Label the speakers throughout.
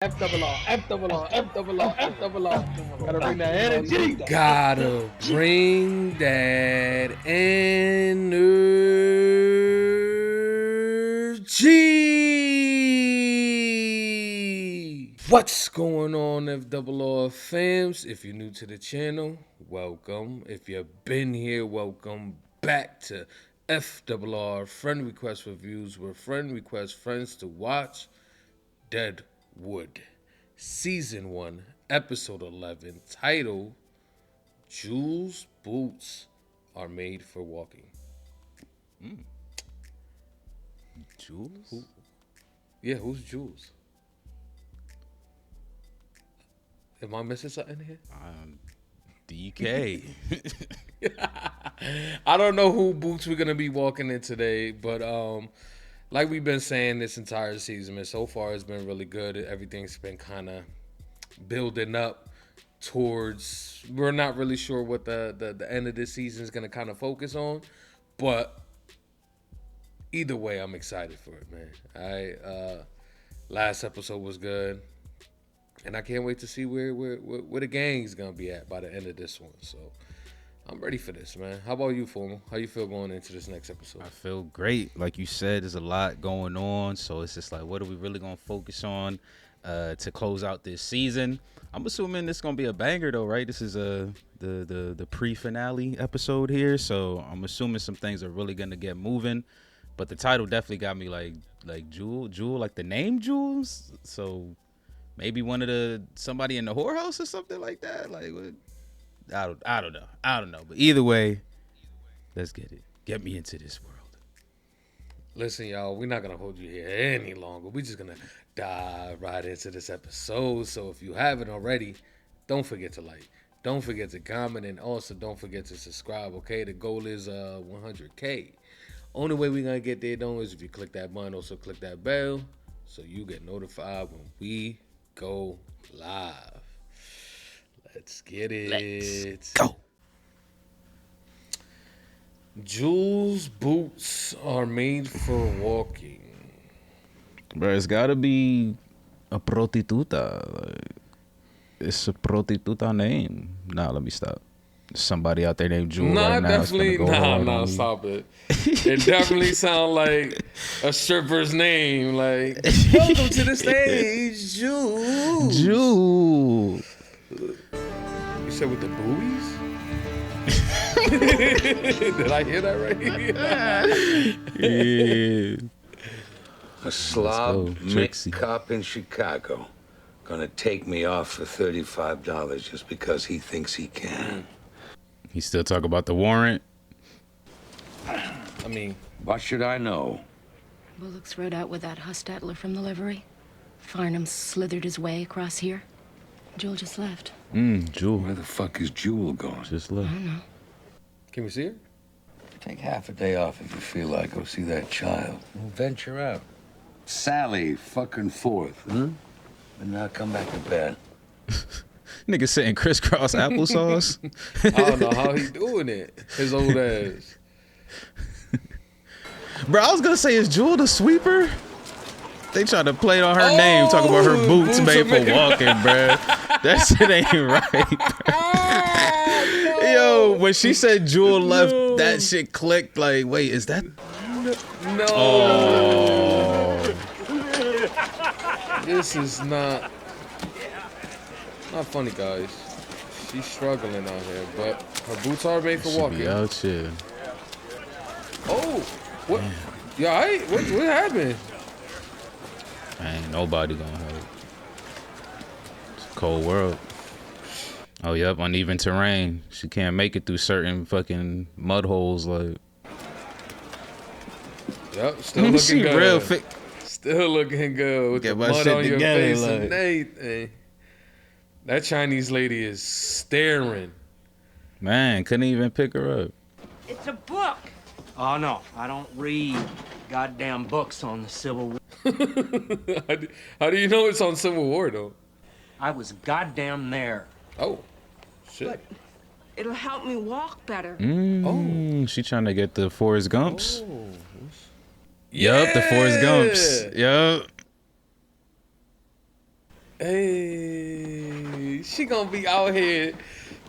Speaker 1: F double R, F double R, F double R, F double R. Gotta bring that energy.
Speaker 2: Gotta bring that energy. What's going on, FRR fams? If you're new to the channel, welcome. If you've been here, welcome back to FRR Friend Request Reviews, where friend requests friends to watch Deadwood. Season 1, Episode 11, title, Jules' Boots Are Made for Walking.
Speaker 3: Jules?
Speaker 2: Who's Jules? Am I missing something here?
Speaker 3: DK.
Speaker 2: I don't know who boots we're going to be walking in today, but like we've been saying this entire season, man, so far it's been really good. Everything's been kind of building up towards, we're not really sure what the end of this season is going to kind of focus on, but either way, I'm excited for it, man. Last episode was good, and I can't wait to see where the gang's going to be at by the end of this one, so I'm ready for this, man. How about you, Formal? How you feel going into this next episode?
Speaker 3: I feel great. Like you said, there's a lot going on, so it's just like, what are we really going to focus on to close out this season? I'm assuming this is going to be a banger, though, right? This is the pre-finale episode here, so I'm assuming some things are really going to get moving, but the title definitely got me like Jewel, like the name Jules, so maybe somebody in the whorehouse or something like that, like what? I don't know. But either way, let's get it. Get me into this world.
Speaker 2: Listen, y'all, we're not going to hold you here any longer. We're just going to dive right into this episode. So if you haven't already, don't forget to like. Don't forget to comment. And also don't forget to subscribe, okay? The goal is 100K. Only way we're going to get there, though, is if you click that button. Also click that bell so you get notified when we go live. Let's get it.
Speaker 3: Let's go.
Speaker 2: Jules' boots are made for walking.
Speaker 3: Bro, it's gotta be a prostituta. Like, it's a prostituta name. Nah, let me stop. Somebody out there named Jewel right now.
Speaker 2: Definitely. Stop it. It definitely sounds like a stripper's name. Like, welcome to the stage, Jules.
Speaker 3: Jewel.
Speaker 2: You said with the boobies? Did I hear that right?
Speaker 3: Yeah.
Speaker 4: A slob
Speaker 3: go, Trixie.
Speaker 4: cop in Chicago gonna take me off for $35 just because he thinks he can.
Speaker 3: He still talk about the warrant.
Speaker 2: I mean,
Speaker 4: What should I know?
Speaker 5: Bullock's rode out with that Hustetler from the livery. Farnham slithered his way across here. Joel just left.
Speaker 3: Jewel.
Speaker 4: Where the fuck is Jewel going?
Speaker 3: Just left.
Speaker 5: I don't know.
Speaker 2: can we see her?
Speaker 4: Take half a day off if you feel like. Go see that child. We'll venture out. Sally fucking forth, And now come back to bed.
Speaker 3: Nigga sitting crisscross applesauce.
Speaker 2: I don't know how he doing it. His old ass.
Speaker 3: Bro, I was gonna say, is Jewel the sweeper? They trying to play on her name, talking about her boots made for walking, bro. That shit ain't right, bro. Yo, when she said Jewel left, that shit clicked. Like, wait, is that?
Speaker 2: No.
Speaker 3: Oh.
Speaker 2: This is not funny, guys. She's struggling out here, but her boots are made for
Speaker 3: She
Speaker 2: walking.
Speaker 3: be out here.
Speaker 2: Oh, what? You all right? What happened?
Speaker 3: Ain't nobody gonna help. It's a cold world. Oh, yep, uneven terrain. She can't make it through certain fucking mud holes. Like,
Speaker 2: Yep, still looking
Speaker 3: she
Speaker 2: good.
Speaker 3: real fit.
Speaker 2: Still looking good with
Speaker 3: Get
Speaker 2: the
Speaker 3: my
Speaker 2: mud
Speaker 3: shit
Speaker 2: on your
Speaker 3: together,
Speaker 2: face
Speaker 3: like.
Speaker 2: and everything. That Chinese lady is staring.
Speaker 3: Man, couldn't even pick her up.
Speaker 6: It's a book. Oh, no, I don't read goddamn books on the Civil War.
Speaker 2: How do you know it's on Civil War, though?
Speaker 6: I was goddamn there.
Speaker 2: Oh, shit.
Speaker 7: But it'll help me walk better.
Speaker 3: She trying to get the Forrest Gumps.
Speaker 2: Oh.
Speaker 3: Yup, the Forrest Gumps. Yup.
Speaker 2: Hey, she gonna be out here.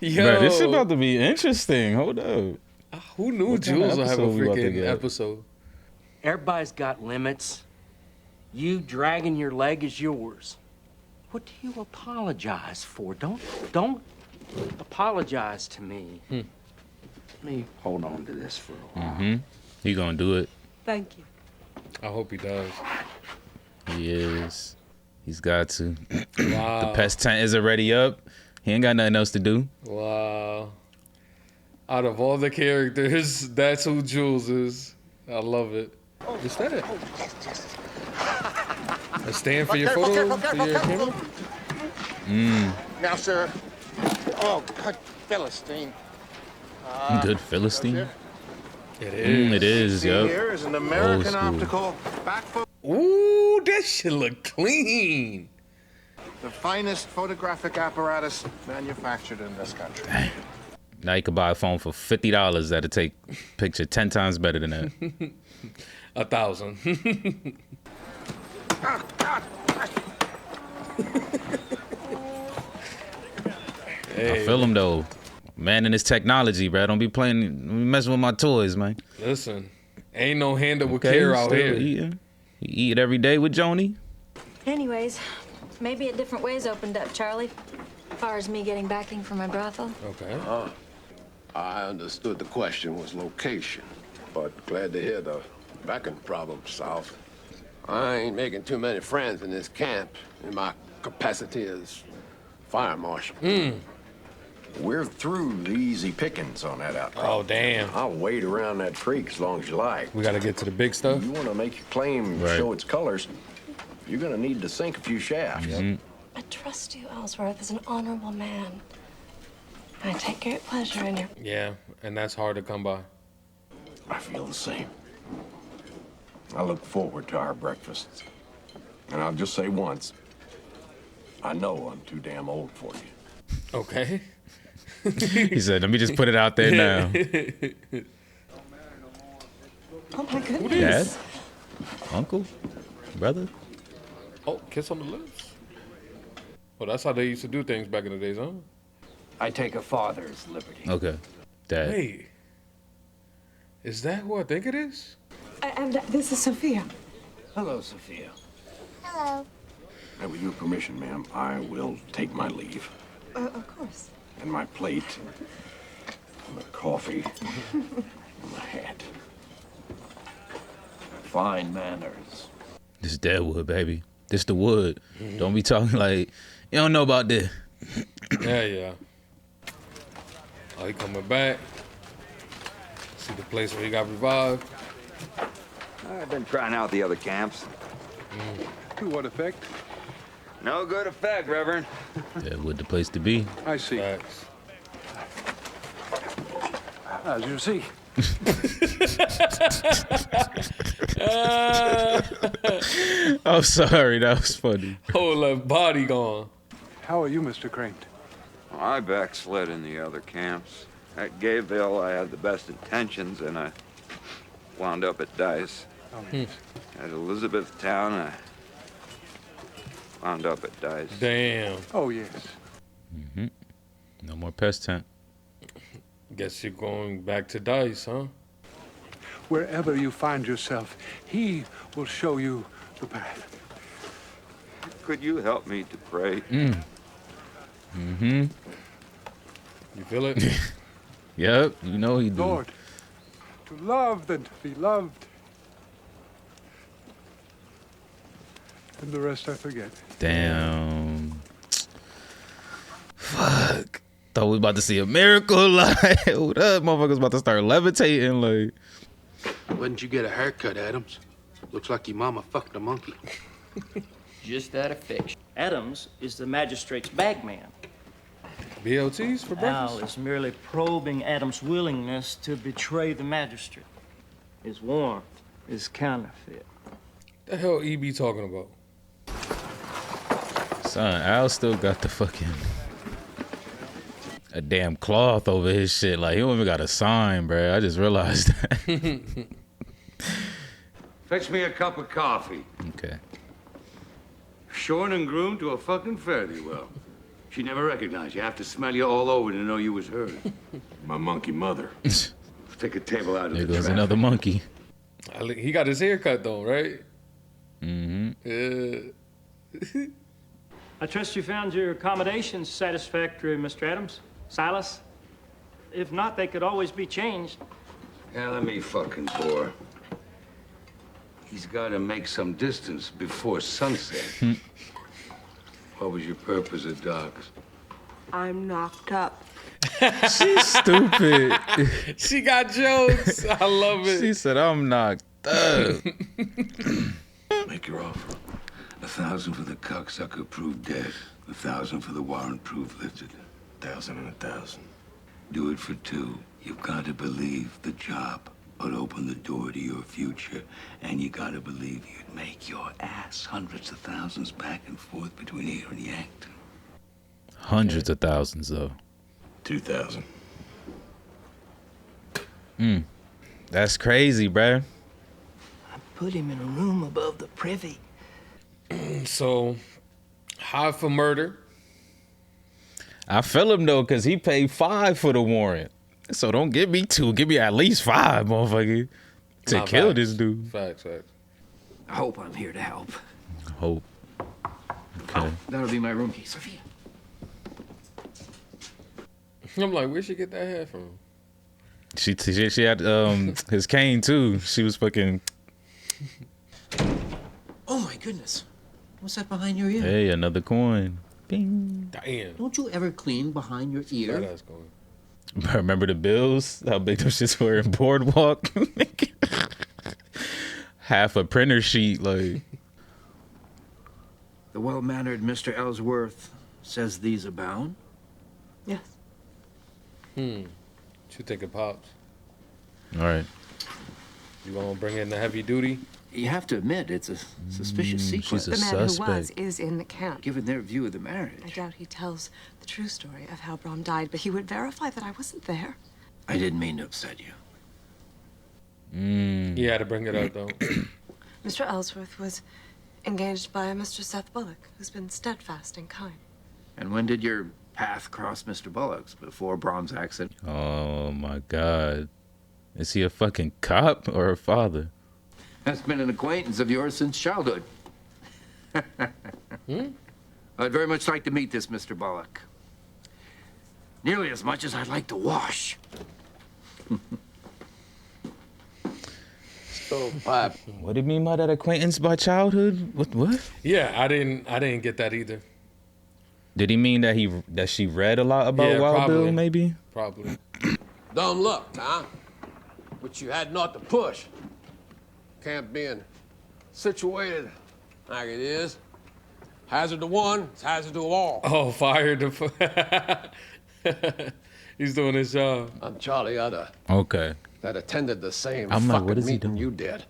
Speaker 2: Yo,
Speaker 3: Bro, this is about to be interesting. Hold up.
Speaker 2: who knew
Speaker 3: What kind of
Speaker 2: Jules will have a
Speaker 3: episode we about to
Speaker 2: freaking
Speaker 3: get?
Speaker 2: episode?
Speaker 6: Everybody's got limits. You dragging your leg is yours. What do you apologize for? Don't apologize to me. Let me hold on to this for a while.
Speaker 3: He gonna do it.
Speaker 7: Thank you.
Speaker 2: I hope he does.
Speaker 3: He is. He's got to.
Speaker 2: Wow.
Speaker 3: The pest tent is already up. He ain't got nothing else to do.
Speaker 2: Wow. Out of all the characters, that's who Jules is. I love it. What's that? A stand for your photo? For your camera?
Speaker 8: Now, sir. Oh, God, Philistine.
Speaker 3: Good Philistine.
Speaker 2: It is.
Speaker 3: It is, yup.
Speaker 8: Here is an American
Speaker 3: school.
Speaker 8: optical back photo.
Speaker 2: Ooh, that shit look clean.
Speaker 8: The finest photographic apparatus manufactured in this country.
Speaker 3: Now you could buy a phone for $50 that'll take picture 10 times better than that.
Speaker 2: 1,000.
Speaker 3: I feel him though. Man in his technology, bro. Don't be messing with my toys, man.
Speaker 2: Listen, ain't no handle with care out here.
Speaker 3: Eating. You eat every day with Joni?
Speaker 9: Anyways, maybe a different way's opened up, Charlie. As far as me getting backing for my brothel.
Speaker 2: Okay.
Speaker 10: I understood the question was location, but glad to hear the backing problem solved. I ain't making too many friends in this camp in my capacity as fire marshal.
Speaker 11: We're through the easy pickings on that outcrop.
Speaker 2: Oh, damn.
Speaker 11: I'll wait around that creek as long as you like.
Speaker 2: We got to get to the big stuff.
Speaker 11: You want to make your claim
Speaker 3: Right.
Speaker 11: show its colors, you're going to need to sink a few shafts.
Speaker 9: I trust you, Ellsworth, as an honorable man. I take great pleasure in your...
Speaker 2: Yeah, and that's hard to come by.
Speaker 11: I feel the same. I look forward to our breakfasts. And I'll just say once, I know I'm too damn old for you.
Speaker 2: Okay.
Speaker 3: He said, let me just put it out there now.
Speaker 9: Oh, my goodness.
Speaker 3: Dad? Uncle? Brother?
Speaker 2: Oh, kiss on the lips. Well, that's how they used to do things back in the days, huh?
Speaker 6: I take a father's liberty.
Speaker 3: Okay. Dad.
Speaker 2: Wait. Is that who I think it is?
Speaker 7: And this is Sophia.
Speaker 6: Hello, Sophia.
Speaker 9: Hello.
Speaker 11: And with your permission, ma'am, I will take my leave.
Speaker 7: Of course.
Speaker 11: And my plate, and the coffee, and my hat.
Speaker 6: Fine manners.
Speaker 3: This is Deadwood, baby. This the wood. Don't be talking like, you don't know about this.
Speaker 2: Yeah. Oh, he coming back. See the place where he got revived.
Speaker 12: I've been trying out the other camps.
Speaker 1: To what effect?
Speaker 12: No good effect, Reverend.
Speaker 3: Deadwood the place to be.
Speaker 1: I see.
Speaker 2: Facts.
Speaker 1: As you see.
Speaker 3: I'm sorry, that was funny.
Speaker 2: Whole left body gone.
Speaker 1: How are you, Mr. Crane?
Speaker 12: I backslid in the other camps. At Gayville, I had the best intentions, and I wound up at Dice. At Elizabethtown, I wound up at Dice.
Speaker 2: Damn.
Speaker 1: Oh, yes.
Speaker 3: No more pest tent.
Speaker 2: Guess you're going back to Dice, huh?
Speaker 1: Wherever you find yourself, he will show you the path.
Speaker 12: Could you help me to pray?
Speaker 2: You feel it?
Speaker 3: Yep, you know he do.
Speaker 1: Lord, to love and to be loved. And the rest I forget.
Speaker 3: Damn. Fuck. Thought we was about to see a miracle. Like, hold up, motherfuckers about to start levitating. Like,
Speaker 10: Wouldn't you get a haircut, Adams? Looks like your mama fucked a monkey.
Speaker 6: Just out of fiction. Adams is the magistrate's bagman.
Speaker 2: BLTs for
Speaker 6: Al
Speaker 2: breakfast?
Speaker 6: is merely probing Adams' willingness to betray the magistrate. His warmth is counterfeit.
Speaker 2: The hell EB talking about?
Speaker 3: son, Al still got the fucking a damn cloth over his shit. Like, he don't even got a sign, bro. I just realized that.
Speaker 4: Fix me a cup of coffee.
Speaker 3: Okay.
Speaker 4: shorn and groomed to a fucking fare-thee-well. She never recognized you. Have to smell you all over to know you was hers.
Speaker 11: My monkey mother.
Speaker 4: Take a table out of
Speaker 3: There
Speaker 4: the
Speaker 3: goes
Speaker 4: traffic.
Speaker 3: another monkey.
Speaker 2: He got his hair cut though, right?
Speaker 3: Mm-hmm.
Speaker 2: Yeah.
Speaker 13: I trust you found your accommodations satisfactory, Mr. Adams. Silas? If not, they could always be changed.
Speaker 4: Yeah, let me fucking bore. He's got to make some distance before sunset. What was your purpose at docks?
Speaker 7: I'm knocked up.
Speaker 3: She's stupid.
Speaker 2: She got jokes. I love it.
Speaker 3: She said, I'm knocked up.
Speaker 4: Make your offer. 1,000 for the cocksucker proved dead. 1,000 for the warrant proof lifted.
Speaker 11: 1,000 and 1,000.
Speaker 4: Do it for 2. You've got to believe the job would open the door to your future, and you got to believe you'd make your ass hundreds of thousands back and forth between here and Yankton.
Speaker 3: Hundreds of thousands, though.
Speaker 11: 2,000.
Speaker 3: That's crazy, bruh.
Speaker 6: Put him in a room above the privy.
Speaker 2: So, high for murder.
Speaker 3: I feel him, though, because he paid 5 for the warrant. So don't give me 2. Give me at least 5, motherfucker, to
Speaker 2: Nah,
Speaker 3: kill
Speaker 2: facts.
Speaker 3: this dude.
Speaker 2: Facts.
Speaker 6: I hope I'm here to help.
Speaker 3: Hope. Okay.
Speaker 6: That'll be my room key. Sophia.
Speaker 2: I'm like, where'd she get that hair from?
Speaker 3: She had his cane, too. She was fucking...
Speaker 6: Oh my goodness. What's that behind your ear?
Speaker 3: Hey, another coin. Bing.
Speaker 2: Damn.
Speaker 6: Don't you ever clean behind your ear?
Speaker 2: That ass going.
Speaker 3: Remember the bills? How big those shits were in Boardwalk? Half a printer sheet, like.
Speaker 6: The well-mannered Mr. Ellsworth says these abound?
Speaker 7: Yes.
Speaker 2: What you think it pops?
Speaker 3: All right.
Speaker 2: You gonna bring in the heavy duty?
Speaker 6: You have to admit, it's a suspicious sequence.
Speaker 3: She's a
Speaker 7: The man
Speaker 3: suspect.
Speaker 7: who was is in the camp.
Speaker 6: Given their view of the marriage.
Speaker 7: I doubt he tells the true story of how Brom died, but he would verify that I wasn't there.
Speaker 6: I didn't mean to upset you.
Speaker 2: He had to bring it up though.
Speaker 7: Mr. Ellsworth was engaged by a Mr. Seth Bullock, who's been steadfast and kind.
Speaker 6: And when did your path cross Mr. Bullock's? Before Brom's accident?
Speaker 3: Oh my God. Is he a fucking cop or a father?
Speaker 6: That's been an acquaintance of yours since childhood. I'd very much like to meet this Mr. Bullock. Nearly as much as I'd like to wash.
Speaker 10: Stovepipe.
Speaker 3: What do you mean by that acquaintance by childhood? What?
Speaker 2: Yeah, I didn't get that either.
Speaker 3: Did he mean that she read a lot about
Speaker 2: Yeah,
Speaker 3: Wild
Speaker 2: probably.
Speaker 3: Bill, maybe?
Speaker 2: Probably.
Speaker 10: Dumb luck, huh? But you had not to push. Camp being situated like it is. Hazard to one, it's hazard to all.
Speaker 2: Oh, fired the. He's doing his job.
Speaker 10: I'm Charlie Utter.
Speaker 3: Okay.
Speaker 10: That attended the same
Speaker 3: I'm like,
Speaker 10: fucking
Speaker 3: what is he
Speaker 10: meeting
Speaker 3: doing?
Speaker 10: you did.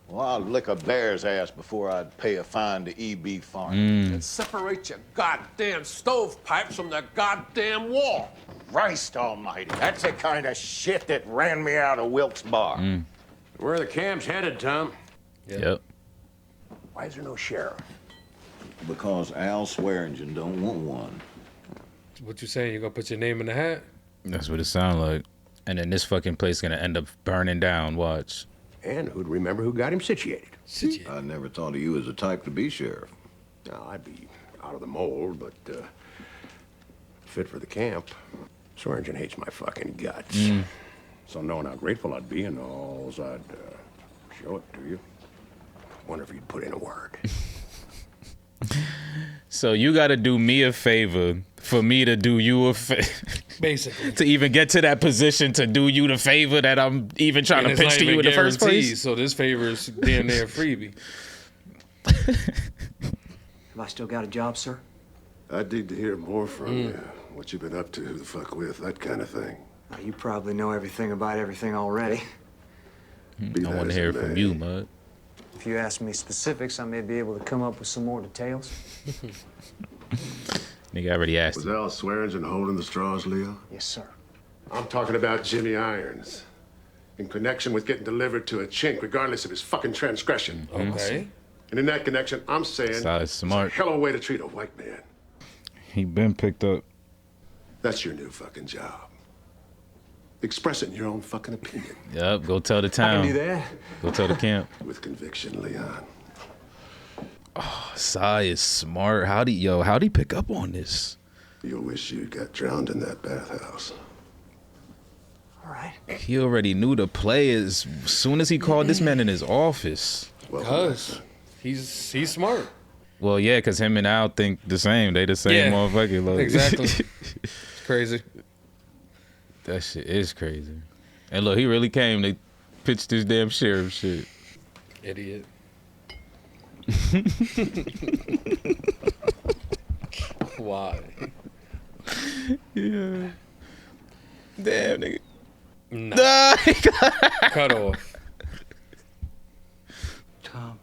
Speaker 14: Well, I'd lick a bear's ass before I'd pay a fine to E.B. Farm.
Speaker 10: And separate your goddamn stovepipes from the goddamn wall.
Speaker 14: Christ almighty, that's the kind of shit that ran me out of Wilkes Bar.
Speaker 10: Where the camp's headed, Tom?
Speaker 3: Yep.
Speaker 10: Why is there no sheriff?
Speaker 14: Because Al Swearengen don't want one.
Speaker 2: What you saying? You gonna put your name in the hat?
Speaker 3: That's what it sounds like. And then this fucking place gonna end up burning down. Watch.
Speaker 10: And who'd remember who got him situated?
Speaker 14: I never thought of you as the type to be sheriff.
Speaker 10: Now, I'd be out of the mold, but fit for the camp. Swearengen hates my fucking guts. So knowing how grateful I'd be and all, I'd show it to you. Wonder if you'd put in a word.
Speaker 3: So you gotta do me a favor for me to do you a favor.
Speaker 2: Basically.
Speaker 3: To even get to that position to do you the favor that I'm even trying
Speaker 2: And
Speaker 3: to
Speaker 2: it's
Speaker 3: pitch
Speaker 2: not
Speaker 3: to you in
Speaker 2: even
Speaker 3: the first place.
Speaker 2: guaranteed, so this favor is damn near freebie.
Speaker 15: Have I still got a job, sir?
Speaker 8: I'd need to hear more from you. What you've been up to, who the fuck with, that kind of thing.
Speaker 15: Now, you probably know everything about everything already.
Speaker 8: Be
Speaker 3: I
Speaker 8: that
Speaker 3: want to
Speaker 8: as
Speaker 3: hear
Speaker 8: it
Speaker 3: it from
Speaker 8: may.
Speaker 3: you, Mud.
Speaker 15: If you ask me specifics, I may be able to come up with some more details.
Speaker 3: Nigga already asked.
Speaker 8: Was Al Swearengen holding the straws, Leo?
Speaker 15: Yes, sir.
Speaker 8: I'm talking about Jimmy Irons. In connection with getting delivered to a chink, regardless of his fucking transgression.
Speaker 2: Okay.
Speaker 16: And in that connection, I'm saying
Speaker 3: Size smart.
Speaker 16: it's a hell of a way to treat a white man.
Speaker 3: He been picked up.
Speaker 16: That's your new fucking job. Express it in your own fucking opinion.
Speaker 3: Yep, go tell the town.
Speaker 16: I can do that.
Speaker 3: Go tell the camp.
Speaker 16: With conviction, Leon.
Speaker 3: Oh, Sai is smart. How'd he pick up on this?
Speaker 16: You'll wish you got drowned in that bathhouse.
Speaker 15: All right.
Speaker 3: He already knew the play as soon as he called this man in his office.
Speaker 2: Because he's smart.
Speaker 3: Well, yeah, because him and Al think the same. They the same motherfucker. Like.
Speaker 2: Exactly. It's crazy.
Speaker 3: That shit is crazy. And look, he really came. They pitched this damn sheriff shit.
Speaker 2: Idiot. Why?
Speaker 3: Yeah. Damn, nigga.
Speaker 2: Nah. Cut off.
Speaker 4: Tom,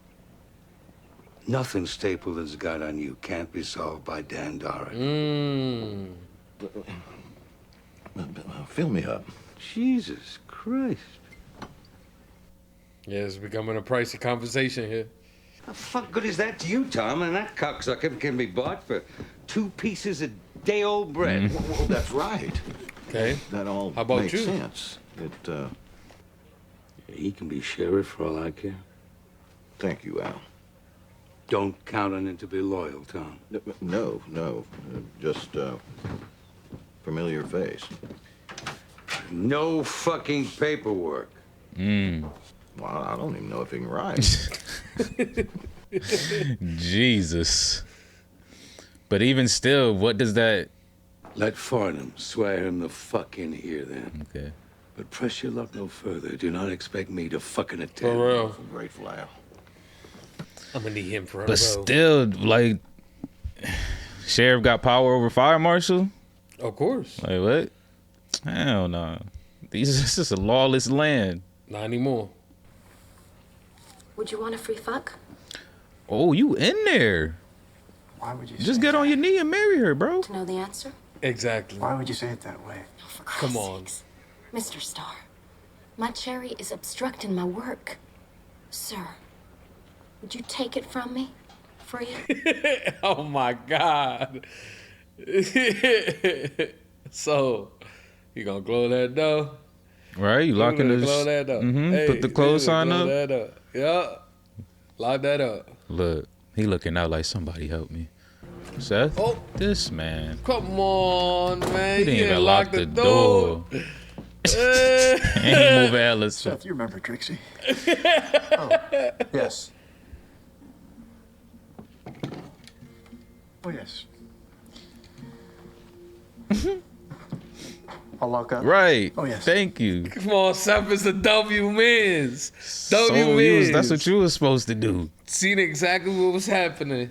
Speaker 4: nothing Stapleton's got on you can't be solved by Dan Dara.
Speaker 14: Fill me up.
Speaker 4: Jesus Christ.
Speaker 2: Yeah, it's becoming a pricey conversation here.
Speaker 4: How fuck good is that to you, Tom? And that cocksucker can be bought for 2 pieces of day-old bread.
Speaker 14: Well, that's right.
Speaker 2: Okay.
Speaker 14: That all
Speaker 2: How about
Speaker 14: makes
Speaker 2: you?
Speaker 14: sense.
Speaker 4: He can be sheriff for all I care.
Speaker 14: Thank you, Al.
Speaker 4: Don't count on him to be loyal, Tom.
Speaker 14: No. Just familiar face.
Speaker 4: No fucking paperwork.
Speaker 14: Well, I don't even know if he can write.
Speaker 3: Jesus. But even still, what does that...
Speaker 4: Let Farnham swear him the fuck in here, then.
Speaker 3: Okay.
Speaker 4: But press your luck no further. Do not expect me to fucking attend.
Speaker 2: For real.
Speaker 14: I'm grateful, Al.
Speaker 2: I'm gonna need him forever.
Speaker 3: But still, like, sheriff got power over fire marshal?
Speaker 2: Of course.
Speaker 3: Like, what? Hell no. This is a lawless land.
Speaker 2: Not anymore.
Speaker 5: Would you want a free fuck?
Speaker 3: Oh, you in there.
Speaker 15: Why would you
Speaker 3: Just get on your knee and marry her, bro.
Speaker 5: To know the answer?
Speaker 2: Exactly.
Speaker 15: Why would you say it that way?
Speaker 5: For Christ's
Speaker 2: Come on.
Speaker 5: sakes. Mr. Starr, my cherry is obstructing my work. Sir, would you take it from me? Free?
Speaker 2: Oh my God. So, you gonna close that door?
Speaker 3: Right? You locking this.
Speaker 2: Close that door.
Speaker 3: Put the close sign up.
Speaker 2: That up. Yeah. Lock that up.
Speaker 3: Look, he looking out like somebody help me. Seth?
Speaker 2: Oh.
Speaker 3: This man.
Speaker 2: Come on, man.
Speaker 3: He didn't even lock the door. Ain't move Alice.
Speaker 15: Seth, you remember Trixie? Oh, yes. Oh, yes. I'll lock up.
Speaker 3: Right.
Speaker 15: Oh, yes.
Speaker 3: Thank you.
Speaker 2: Come on, Seth, it's the W wins. W wins.
Speaker 3: That's what you was supposed to do.
Speaker 2: Seen exactly what was happening.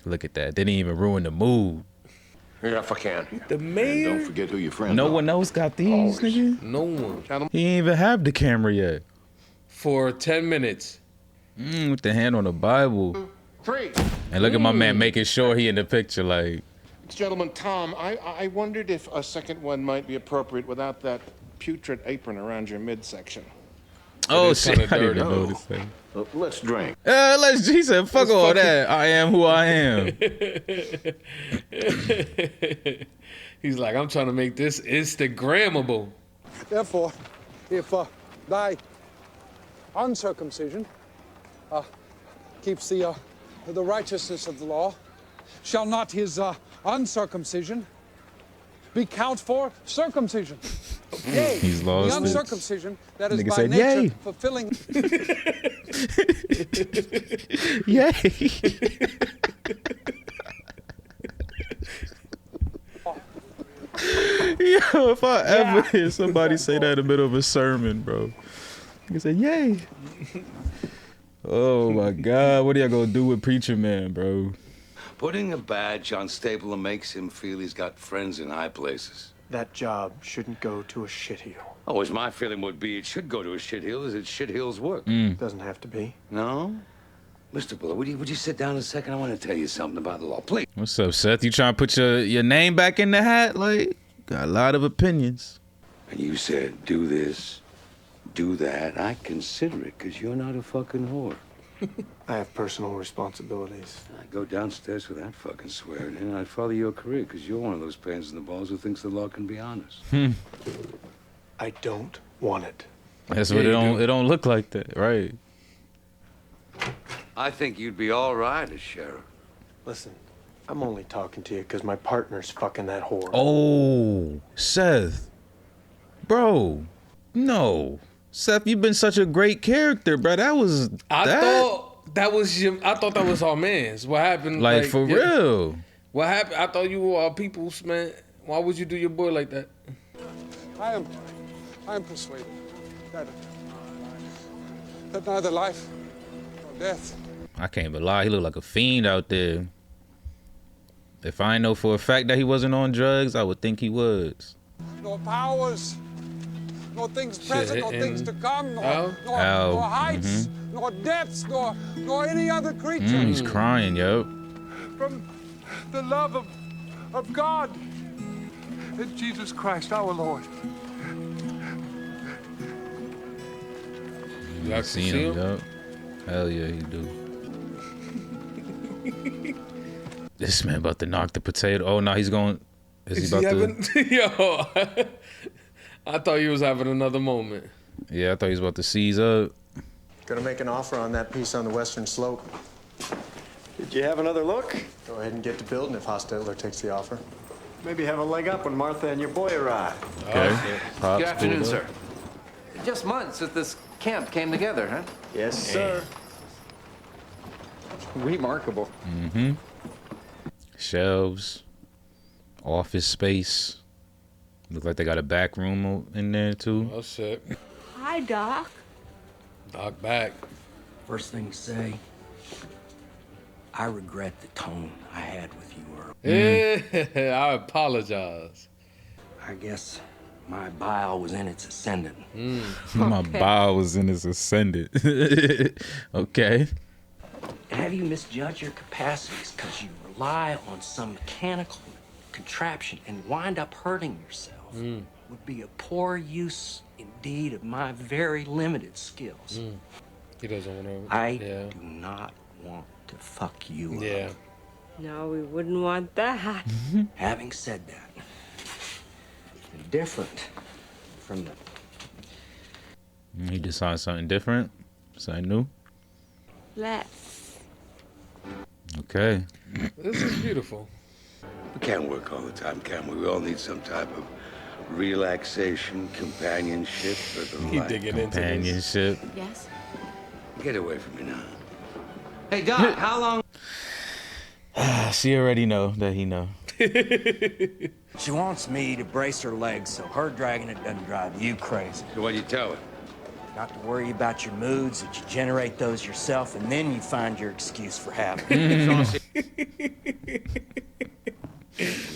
Speaker 3: Look at that. They didn't even ruin the mood.
Speaker 16: Yeah, if I can.
Speaker 2: The mayor?
Speaker 14: Don't forget who your friends
Speaker 3: No
Speaker 14: are.
Speaker 3: one else got these, nigga.
Speaker 2: No one.
Speaker 3: He ain't even have the camera yet.
Speaker 2: For 10 minutes.
Speaker 3: With the hand on the Bible.
Speaker 8: 3.
Speaker 3: And look at my man making sure he in the picture, like.
Speaker 8: Gentlemen, Tom, I wondered if a second one might be appropriate without that putrid apron around your midsection.
Speaker 3: Oh shit! I didn't
Speaker 2: dirty.
Speaker 3: notice that.
Speaker 14: Let's drink.
Speaker 3: He said, fuck all that. I am who I am.
Speaker 2: He's like, I'm trying to make this Instagrammable.
Speaker 1: Therefore, if thy uncircumcision keeps the righteousness of the law, shall not his uncircumcision be count for circumcision? Yea,
Speaker 3: He's lost
Speaker 1: the
Speaker 3: it.
Speaker 1: uncircumcision that is
Speaker 3: Nigga
Speaker 1: by
Speaker 3: said,
Speaker 1: nature
Speaker 3: yay.
Speaker 1: fulfilling.
Speaker 3: Yay. Yo, if I ever hear somebody say that in the middle of a sermon, bro, you say, yay. Oh my God, what are y'all gonna do with Preacher Man, bro?
Speaker 4: Putting a badge on Stapleton makes him feel he's got friends in high places.
Speaker 15: That job shouldn't go to a shitheel.
Speaker 4: Oh, as my feeling would be, it should go to a shitheel as it's shithill's work.
Speaker 15: Doesn't have to be.
Speaker 4: No? Mr. Buller, would you sit down a second? I want to tell you something about the law. Please.
Speaker 3: What's up, Seth? You trying to put your name back in the hat? Like, got a lot of opinions.
Speaker 4: And you said, do this, do that. I consider it, because you're not a fucking whore.
Speaker 15: I have personal responsibilities.
Speaker 17: I'd go downstairs with that fucking swearing in, and I'd follow your career, because you're one of those pains in the balls who thinks the law can be honest.
Speaker 15: I don't want it.
Speaker 3: That's what it don't look like that, right?
Speaker 17: I think you'd be all right as sheriff.
Speaker 15: Listen, I'm only talking to you because my partner's fucking that whore.
Speaker 3: Oh, Seth. Bro, no. Seth, you've been such a great character, bro.
Speaker 2: I thought that was our man's. What happened?
Speaker 3: Like for real.
Speaker 2: What happened? I thought you were our people's man. Why would you do your boy like that?
Speaker 1: I am persuaded that neither life nor death.
Speaker 3: I can't even lie. He looked like a fiend out there. If I know for a fact that he wasn't on drugs, I would think he was.
Speaker 1: Nor powers, nor things present, nor things to come, nor heights, nor depths, nor any other creature.
Speaker 3: He's crying, yo.
Speaker 1: From the love of God and Jesus Christ our Lord.
Speaker 2: You like
Speaker 3: See him, yo. Hell yeah, he do. This man about to knock the potato. Oh, no, he's going. Is he about to?
Speaker 2: Yo, I thought you was having another moment.
Speaker 3: Yeah, I thought he was about to seize up.
Speaker 15: Gonna make an offer on that piece on the western slope.
Speaker 18: Did you have another look?
Speaker 15: Go ahead and get to building if Hostetler takes the offer.
Speaker 18: Maybe have a leg up when Martha and your boy arrive.
Speaker 3: Okay.
Speaker 19: Good afternoon, sir. Just months since this camp came together, huh?
Speaker 18: Yes, sir. Remarkable.
Speaker 3: Mm-hmm. Shelves, office space. Look like they got a back room in there too.
Speaker 2: Oh shit.
Speaker 20: Hi, Doc.
Speaker 2: Doc back.
Speaker 6: First thing to say, I regret the tone I had with you earlier.
Speaker 2: Yeah, I apologize.
Speaker 6: I guess my bile was in its ascendant.
Speaker 3: My bile was in its ascendant. Okay.
Speaker 6: Have you misjudged your capacities because you rely on some mechanical contraption and wind up hurting yourself? Would be a poor use indeed of my very limited skills.
Speaker 2: He doesn't want to.
Speaker 6: I do not want to fuck you up.
Speaker 20: No, we wouldn't want that.
Speaker 6: Having said that, different from the...
Speaker 3: He decided something different, something new.
Speaker 20: Let's.
Speaker 3: Okay.
Speaker 2: This is beautiful.
Speaker 17: We can't work all the time, can we? We all need some type of relaxation, companionship, or the
Speaker 2: He
Speaker 17: like.
Speaker 2: digging into
Speaker 3: Companionship.
Speaker 5: Yes?
Speaker 17: Get away from me now.
Speaker 19: Hey, Doc, how long?
Speaker 3: She already know that he know.
Speaker 6: She wants me to brace her legs so her dragging it doesn't drive you crazy.
Speaker 17: So what do you tell her?
Speaker 6: Not to worry about your moods, that you generate those yourself, and then you find your excuse for having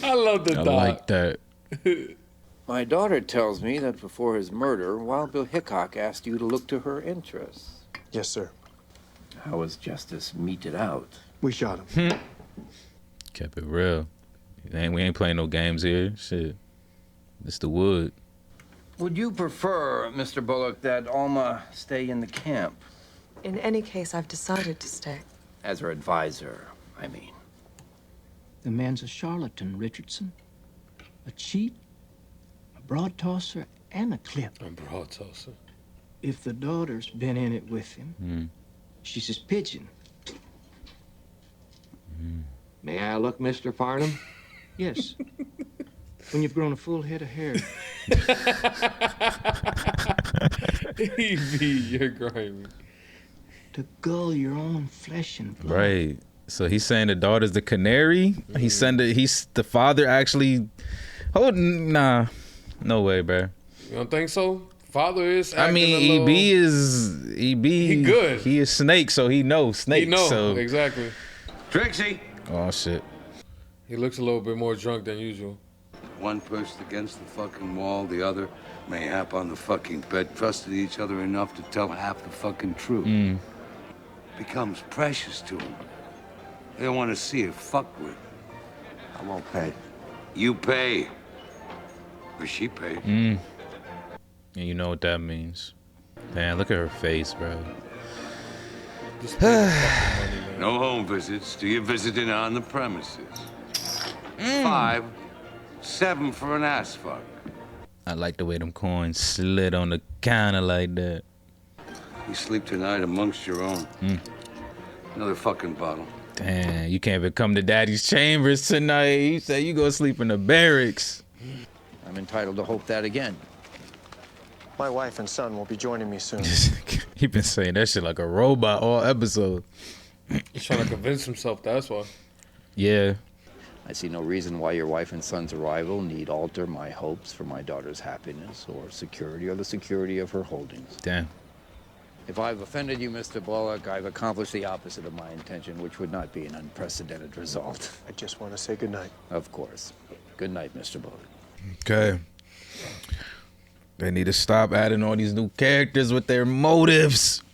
Speaker 2: I love the
Speaker 3: I
Speaker 2: Doc.
Speaker 3: like that.
Speaker 19: My daughter tells me that before his murder, Wild Bill Hickok asked you to look to her interests.
Speaker 15: Yes, sir.
Speaker 19: How was justice meted out?
Speaker 15: We shot him.
Speaker 3: Kept it real. We ain't playing no games here. Shit. It's the wood.
Speaker 19: Would you prefer, Mr. Bullock, that Alma stay in the camp?
Speaker 7: In any case, I've decided to stay.
Speaker 19: As her advisor, I mean.
Speaker 6: The man's a charlatan, Richardson. A cheat, a broad tosser, and a clip.
Speaker 2: A broad tosser.
Speaker 6: If the daughter's been in it with him, she's his pigeon.
Speaker 19: May I look, Mr. Farnham?
Speaker 6: Yes. When you've grown a full head of hair.
Speaker 2: You're grimy.
Speaker 6: To gull your own flesh and blood.
Speaker 3: Right. So he's saying the daughter's the canary. He's the father actually. Oh nah, no way, bro.
Speaker 2: You don't think so? Father is.
Speaker 3: I mean, EB is EB.
Speaker 2: He good.
Speaker 3: He is Snake, so he knows Snake.
Speaker 2: He know
Speaker 3: so.
Speaker 2: exactly.
Speaker 17: Trixie!
Speaker 3: Oh shit.
Speaker 2: He looks a little bit more drunk than usual.
Speaker 17: One pushed against the fucking wall, the other mayhap on the fucking bed, trusted each other enough to tell half the fucking truth. Becomes precious to them. They don't want to see it fucked with.
Speaker 18: I won't pay.
Speaker 17: You pay. Or she pays.
Speaker 3: And you know what that means. Man, look at her face, bro.
Speaker 2: Just pay the fucking money, man.
Speaker 17: No home visits. Do your visiting on the premises. 5, 7 for an ass fuck.
Speaker 3: I like the way them coins slid on the counter like that.
Speaker 17: You sleep tonight amongst your own. Another fucking bottle.
Speaker 3: Damn, you can't even come to daddy's chambers tonight. You say you go sleep in the barracks.
Speaker 19: I'm entitled to hope that again.
Speaker 15: My wife and son will be joining me soon.
Speaker 3: He been saying that shit like a robot all episode.
Speaker 2: He's trying to convince himself, that's why.
Speaker 3: Yeah.
Speaker 19: I see no reason why your wife and son's arrival need alter my hopes for my daughter's happiness or security or the security of her holdings.
Speaker 3: Damn.
Speaker 19: If I've offended you, Mr. Bullock, I've accomplished the opposite of my intention, which would not be an unprecedented result.
Speaker 15: I just want to say goodnight.
Speaker 19: Of course. Good night, Mr. Bullock.
Speaker 3: Okay. They need to stop adding all these new characters with their motives.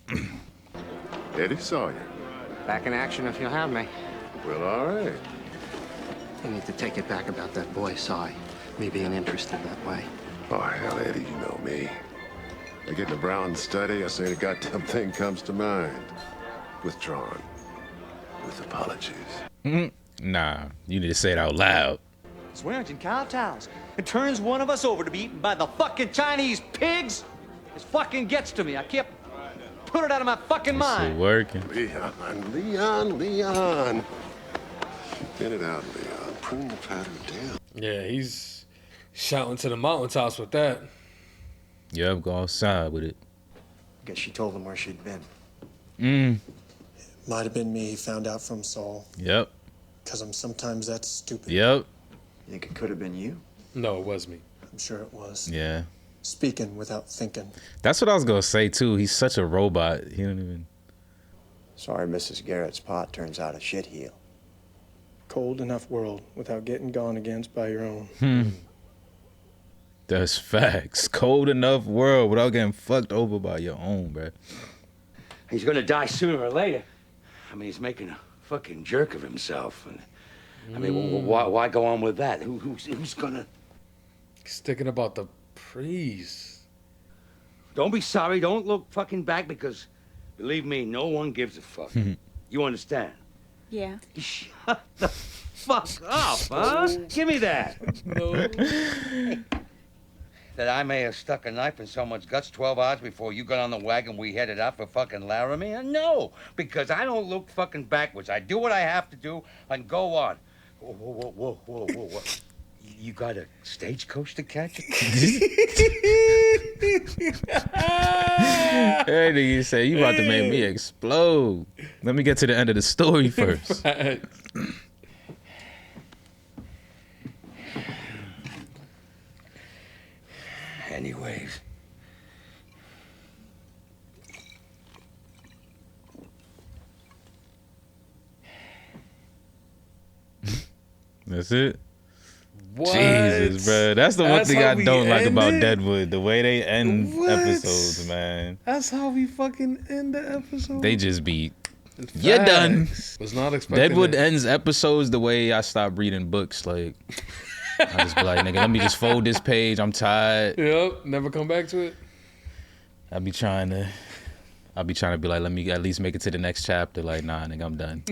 Speaker 16: Eddie Sawyer.
Speaker 6: Back in action if you'll have me.
Speaker 16: Well, all right.
Speaker 6: You need to take it back about that boy, Cy. Me being interested that way.
Speaker 16: Oh, hell, Eddie, you know me. I get in a Brown study, I say the goddamn thing comes to mind. Withdrawn. With apologies.
Speaker 3: Nah, you need to say it out loud.
Speaker 21: Swearengen kowtows and turns one of us over to be eaten by the fucking Chinese pigs. This fucking gets to me. I can't put it out of my fucking mind.
Speaker 3: It's working.
Speaker 16: Leon. Get it out, Leon. Prune the powder down.
Speaker 2: Yeah, he's shouting to the mountaintops with that.
Speaker 3: Yep, go outside with it.
Speaker 15: Guess she told him where she'd been.
Speaker 22: Might have been me, he found out from Saul.
Speaker 3: Yep.
Speaker 22: Because I'm sometimes that stupid.
Speaker 3: Yep.
Speaker 22: You think it could have been you?
Speaker 2: No, it was me.
Speaker 22: I'm sure it was.
Speaker 3: Yeah.
Speaker 22: Speaking without thinking.
Speaker 3: That's what I was gonna say too. He's such a robot. He don't even.
Speaker 18: Sorry, Mrs. Garrett's pot turns out a shitheel.
Speaker 15: Cold enough world without getting gone against by your own.
Speaker 3: That's facts. Cold enough world without getting fucked over by your own, bro.
Speaker 17: He's gonna die sooner or later. I mean, he's making a fucking jerk of himself. And I mean, why go on with that? Who's gonna...
Speaker 2: He's thinking about the priest.
Speaker 17: Don't be sorry. Don't look fucking back because, believe me, no one gives a fuck. You understand?
Speaker 9: Yeah.
Speaker 17: Shut the fuck up, huh? Give me that.
Speaker 2: No.
Speaker 17: That I may have stuck a knife in someone's guts 12 hours before you got on the wagon we headed out for fucking Laramie? No, because I don't look fucking backwards. I do what I have to do and go on. Whoa. You got a stagecoach to catch?
Speaker 3: Hey, nigga say you about to make me explode. Let me get to the end of the story first.
Speaker 17: Anyways.
Speaker 3: That's it?
Speaker 2: What?
Speaker 3: Jesus, bro. That's the one thing I don't like about
Speaker 2: it?
Speaker 3: Deadwood. The way they end
Speaker 2: What?
Speaker 3: episodes, man.
Speaker 2: That's how we fucking end the episode.
Speaker 3: They just be, you're done.
Speaker 2: Was not expecting
Speaker 3: Deadwood
Speaker 2: it.
Speaker 3: ends episodes the way I stopped reading books. Like, I just be like, nigga, let me just fold this page. I'm tired.
Speaker 2: Yep, never come back to it.
Speaker 3: I'll be trying to be like, let me at least make it to the next chapter. Like, nah, nigga, I'm done.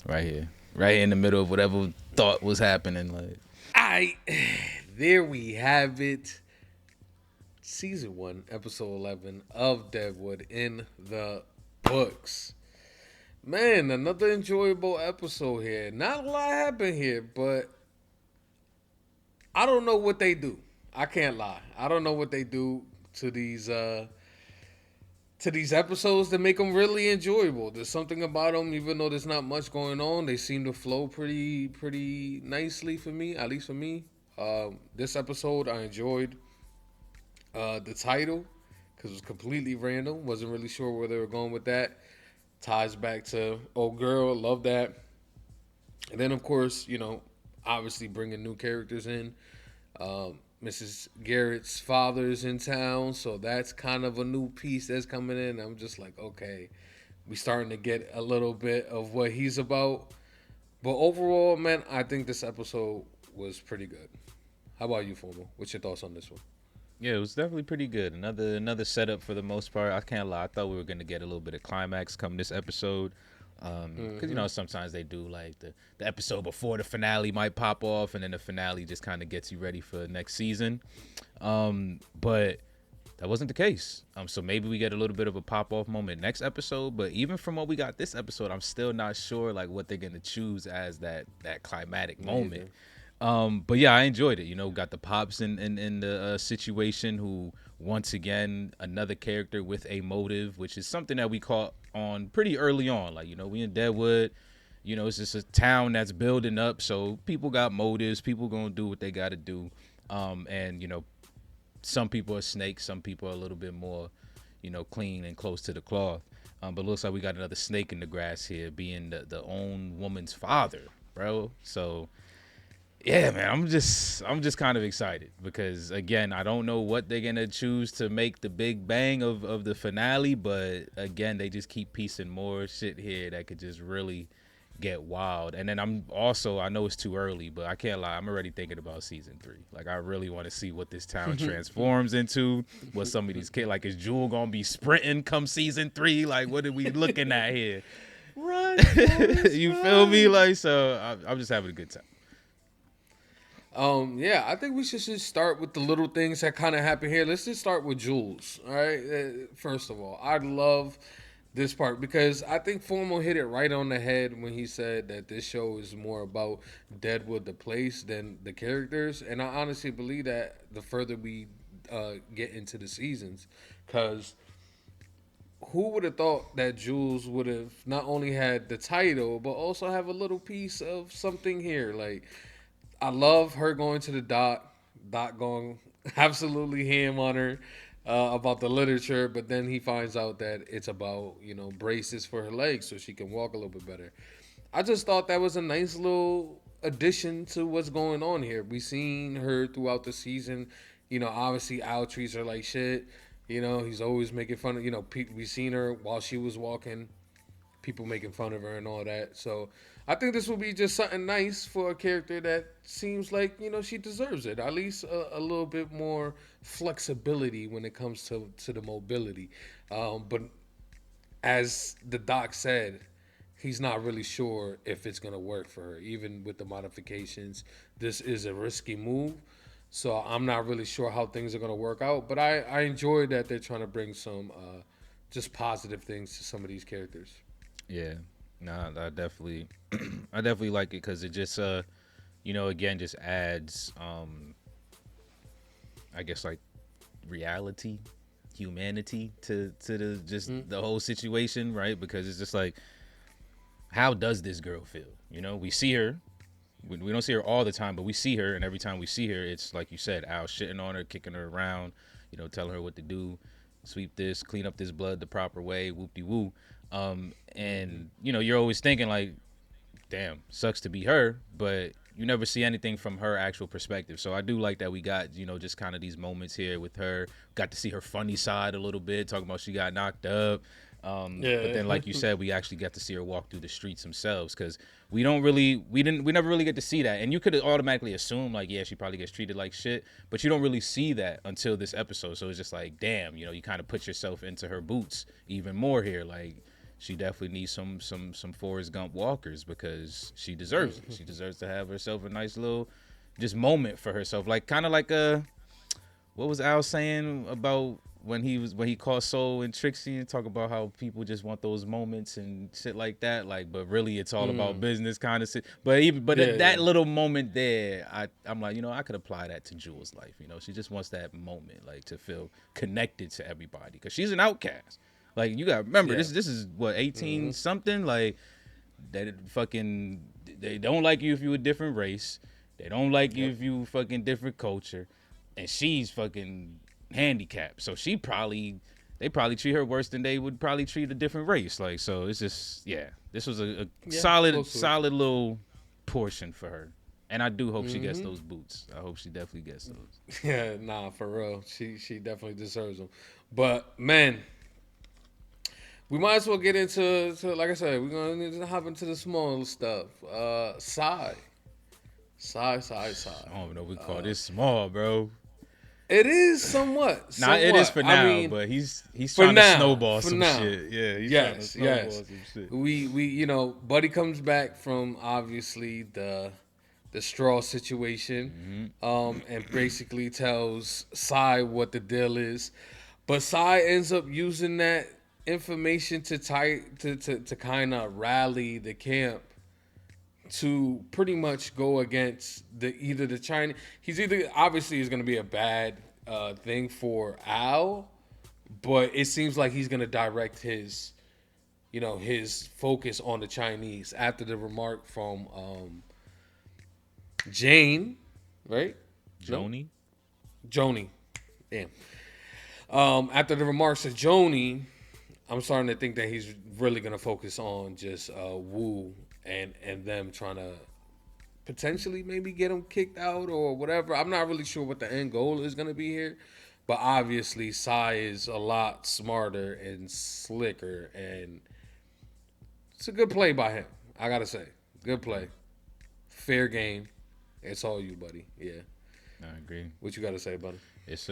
Speaker 3: Right here in the middle of whatever thought was happening. Like,
Speaker 2: there we have it. Season 1, episode 11 of Deadwood in the books. Man, another enjoyable episode here. Not a lot happened here, but I don't know what they do. I can't lie. I don't know what they do to these episodes that make them really enjoyable. There's something about them, even though there's not much going on, they seem to flow pretty nicely for me, at least for me. This episode I enjoyed the title because it was completely random. Wasn't really sure where they were going with that. Ties back to old girl, love that. And then of course, obviously bringing new characters in. Mrs. Garrett's father's in town, so that's kind of a new piece that's coming in. I'm just like, okay, we starting to get a little bit of what he's about. But overall, man, I think this episode was pretty good. How about you, Fomo? What's your thoughts on this one?
Speaker 3: Yeah, it was definitely pretty good. Another setup for the most part. I can't lie. I thought we were gonna get a little bit of climax come this episode. Because you know sometimes they do like the episode before the finale might pop off, and then the finale just kind of gets you ready for next season. But that wasn't the case. So maybe we get a little bit of a pop off moment next episode. But even from what we got this episode, I'm still not sure like what they're gonna choose as that climatic moment. But yeah, I enjoyed it. You know, got the pops in the situation, who once again another character with a motive, which is something that we caught on pretty early on. Like, you know, we in Deadwood, you know, it's just a town that's building up, so people got motives, people gonna do what they gotta do. And you know, some people are snakes, some people are a little bit more, you know, clean and close to the cloth. But it looks like we got another snake in the grass here, being the own woman's father, bro. So yeah, man, I'm just kind of excited because again, I don't know what they're gonna choose to make the big bang of the finale, but again, they just keep piecing more shit here that could just really get wild. And then I know it's too early, but I can't lie, I'm already thinking about season 3. Like, I really want to see what this town transforms into. What some of these kids, like, is Jewel gonna be sprinting come season 3? Like, what are we looking at here?
Speaker 2: Run,
Speaker 3: you feel me? Like, so I'm just having a good time.
Speaker 2: Yeah, I think we should just start with the little things that kind of happen here. Let's just start with Jules. All right. First of all, I love this part because I think Formal hit it right on the head when he said that this show is more about Deadwood, the place, than the characters. And I honestly believe that the further we get into the seasons, because who would have thought that Jules would have not only had the title, but also have a little piece of something here? Like, I love her going to the doc going absolutely ham on her about the literature, but then he finds out that it's about, you know, braces for her legs so she can walk a little bit better. I just thought that was a nice little addition to what's going on here. We seen her throughout the season. You know, obviously Al treats her like shit. You know, he's always making fun of, you know, we seen her while she was walking, people making fun of her and all that. So I think this will be just something nice for a character that seems like, you know, she deserves it. At least a little bit more flexibility when it comes to the mobility. But as the doc said, he's not really sure if it's going to work for her. Even with the modifications, this is a risky move. So I'm not really sure how things are going to work out. But I enjoy that they're trying to bring some just positive things to some of these characters.
Speaker 3: Yeah. Nah, I definitely like it because it just, you know, again, just adds, I guess, like, reality, humanity to the just the whole situation, right? Because it's just like, how does this girl feel? You know, we see her, we don't see her all the time, but we see her, and every time we see her, it's like you said, Al shitting on her, kicking her around, you know, telling her what to do, sweep this, clean up this blood the proper way, whoop-de-woo. And you know, you're always thinking like, damn, sucks to be her, but you never see anything from her actual perspective. So I do like that we got, you know, just kind of these moments here with her. Got to see her funny side a little bit, talking about she got knocked up. But then, like you said, we actually got to see her walk through the streets themselves, because we never really get to see that. And you could automatically assume like, yeah, she probably gets treated like shit, but you don't really see that until this episode. So it's just like, damn, you know, you kind of put yourself into her boots even more here. Like, she definitely needs some Forrest Gump walkers because she deserves it. She deserves to have herself a nice little just moment for herself. Like, kind of like what was Al saying about when he called Soul and Trixie and talk about how people just want those moments and shit like that. Like, but really it's all about business kind of shit. But that little moment there, I'm like, you know, I could apply that to Jewel's life. You know, she just wants that moment, like, to feel connected to everybody because she's an outcast. Like, you gotta remember, this is what, 18 something. Like, they don't like you if you a different race. They don't like you if you fucking different culture, and she's fucking handicapped. So they probably treat her worse than they would probably treat a different race. Like, so it's just, this was a solid little portion for her. And I do hope she gets those boots. I hope she definitely gets those.
Speaker 2: Yeah, nah, for real. She definitely deserves them. But man, we might as well get into like I said, we're gonna need to hop into the small stuff. Sigh.
Speaker 3: I don't even know if we call this small, bro.
Speaker 2: It is somewhat.
Speaker 3: Nah, it is for now,
Speaker 2: I mean,
Speaker 3: but he's trying to snowball some
Speaker 2: now.
Speaker 3: shit. Yeah, he's trying to snowball some shit.
Speaker 2: We Buddy comes back from obviously the straw situation, and basically tells Sai what the deal is, but Sai ends up using that information to kind of rally the camp to pretty much go against either the Chinese. He's either obviously is going to be a bad thing for Al, but it seems like he's going to direct his focus on the Chinese after the remark from Jane, right?
Speaker 3: Joni.
Speaker 2: Damn. After the remarks of Joni, I'm starting to think that he's really going to focus on just Wu and them trying to potentially maybe get him kicked out or whatever. I'm not really sure what the end goal is going to be here. But obviously, Sai is a lot smarter and slicker, and it's a good play by him. I got to say. Good play. Fair game. It's all you, buddy. Yeah.
Speaker 3: I agree.
Speaker 2: What you got to say, buddy?
Speaker 3: It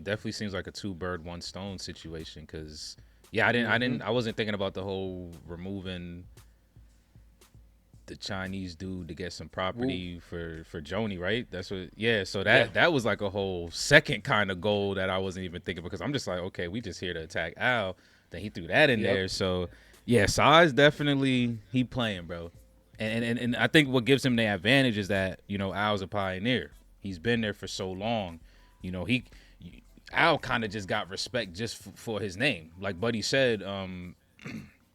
Speaker 3: definitely seems like a 2-bird, 1-stone situation because, I wasn't thinking about the whole removing the Chinese dude to get some property for Joni, right? That's what. Yeah. So that was like a whole second kind of goal that I wasn't even thinking because I'm just like, okay, we just here to attack Al. Then he threw that in there. So yeah, Sai's definitely he playing, bro. And I think what gives him the advantage is that Al's a pioneer. He's been there for so long. Al kind of just got respect just for his name, like Buddy said.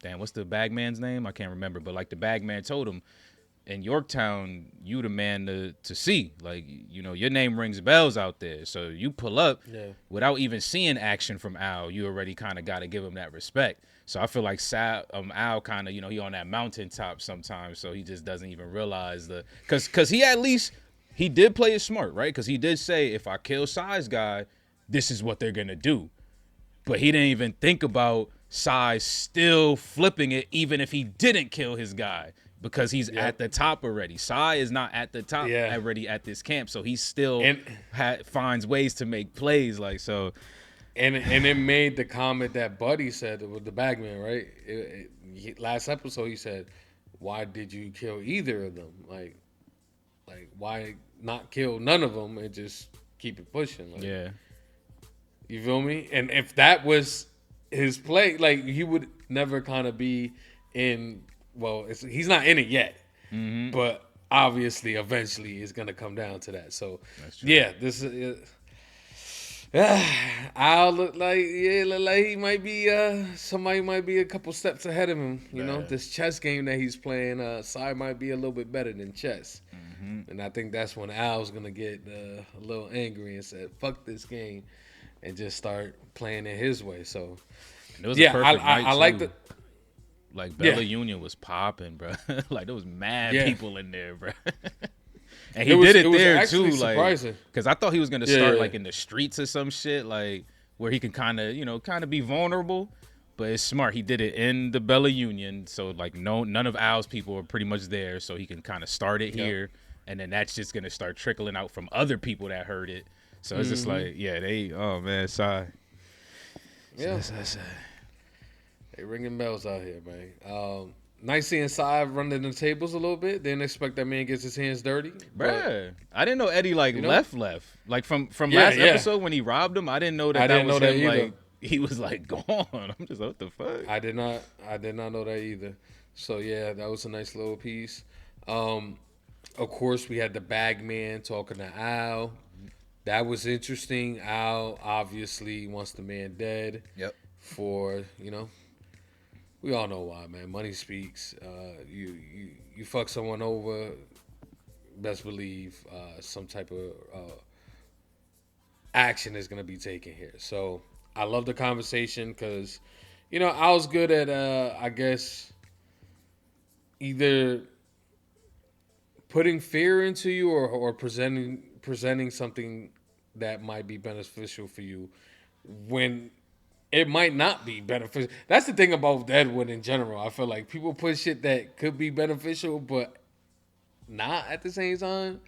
Speaker 3: Damn, what's the bagman's name? I can't remember, but like the bagman told him, in Yorktown, you the man to see. Like, your name rings bells out there. So you pull up without even seeing action from Al, you already kind of got to give him that respect. So I feel like Al kind of, he on that mountaintop sometimes, so he just doesn't even realize because he did play it smart, right? Because he did say, if I kill Sai's guy, this is what they're going to do. But he didn't even think about Sai still flipping it, even if he didn't kill his guy, because he's at the top already. Sai is not at the top already at this camp, so he still finds ways to make plays like so.
Speaker 2: And it made the comment that Buddy said with the bagman, right? Last episode, he said, "Why did you kill either of them? Like why not kill none of them and just keep it pushing?" Like,
Speaker 3: yeah.
Speaker 2: You feel me? And if that was his play, like he would never kind of be in. Well, he's not in it yet, but obviously, eventually, it's gonna come down to that. So, yeah, this is. I'll look like he might be. Somebody might be a couple steps ahead of him. You know, this chess game that he's playing. Sai might be a little bit better than chess, and I think that's when Al's gonna get a little angry and say, "Fuck this game," and just start playing it his way. So.
Speaker 3: It was a perfect night
Speaker 2: I like the
Speaker 3: like Bella Union was popping, bro. Like there was mad people in there, bro. And he did it there too, like because I thought he was gonna start like in the streets or some shit, like where he can kind of be vulnerable. But it's smart. He did it in the Bella Union, so like none of Al's people are pretty much there, so he can kind of start it here, and then that's just gonna start trickling out from other people that heard it. So it's just like, Sai.
Speaker 2: Yeah. They ringing bells out here, man. Nice seeing Sai running the tables a little bit. Didn't expect that man gets his hands dirty.
Speaker 3: Bruh. I didn't know Eddie left. Like from last episode when he robbed him, I didn't know that was him either. Like he was like gone. I'm just what the fuck?
Speaker 2: I did not know that either. So yeah, that was a nice little piece. Of course we had the bagman talking to Al. That was interesting. Al obviously wants the man dead.
Speaker 3: Yep.
Speaker 2: For, we all know why, man. Money speaks. You fuck someone over, best believe some type of action is going to be taken here. So I love the conversation because, I was good at, I guess, either putting fear into you or presenting something that might be beneficial for you when it might not be beneficial. That's the thing about Deadwood in general. I feel like people put shit that could be beneficial, but not at the same time.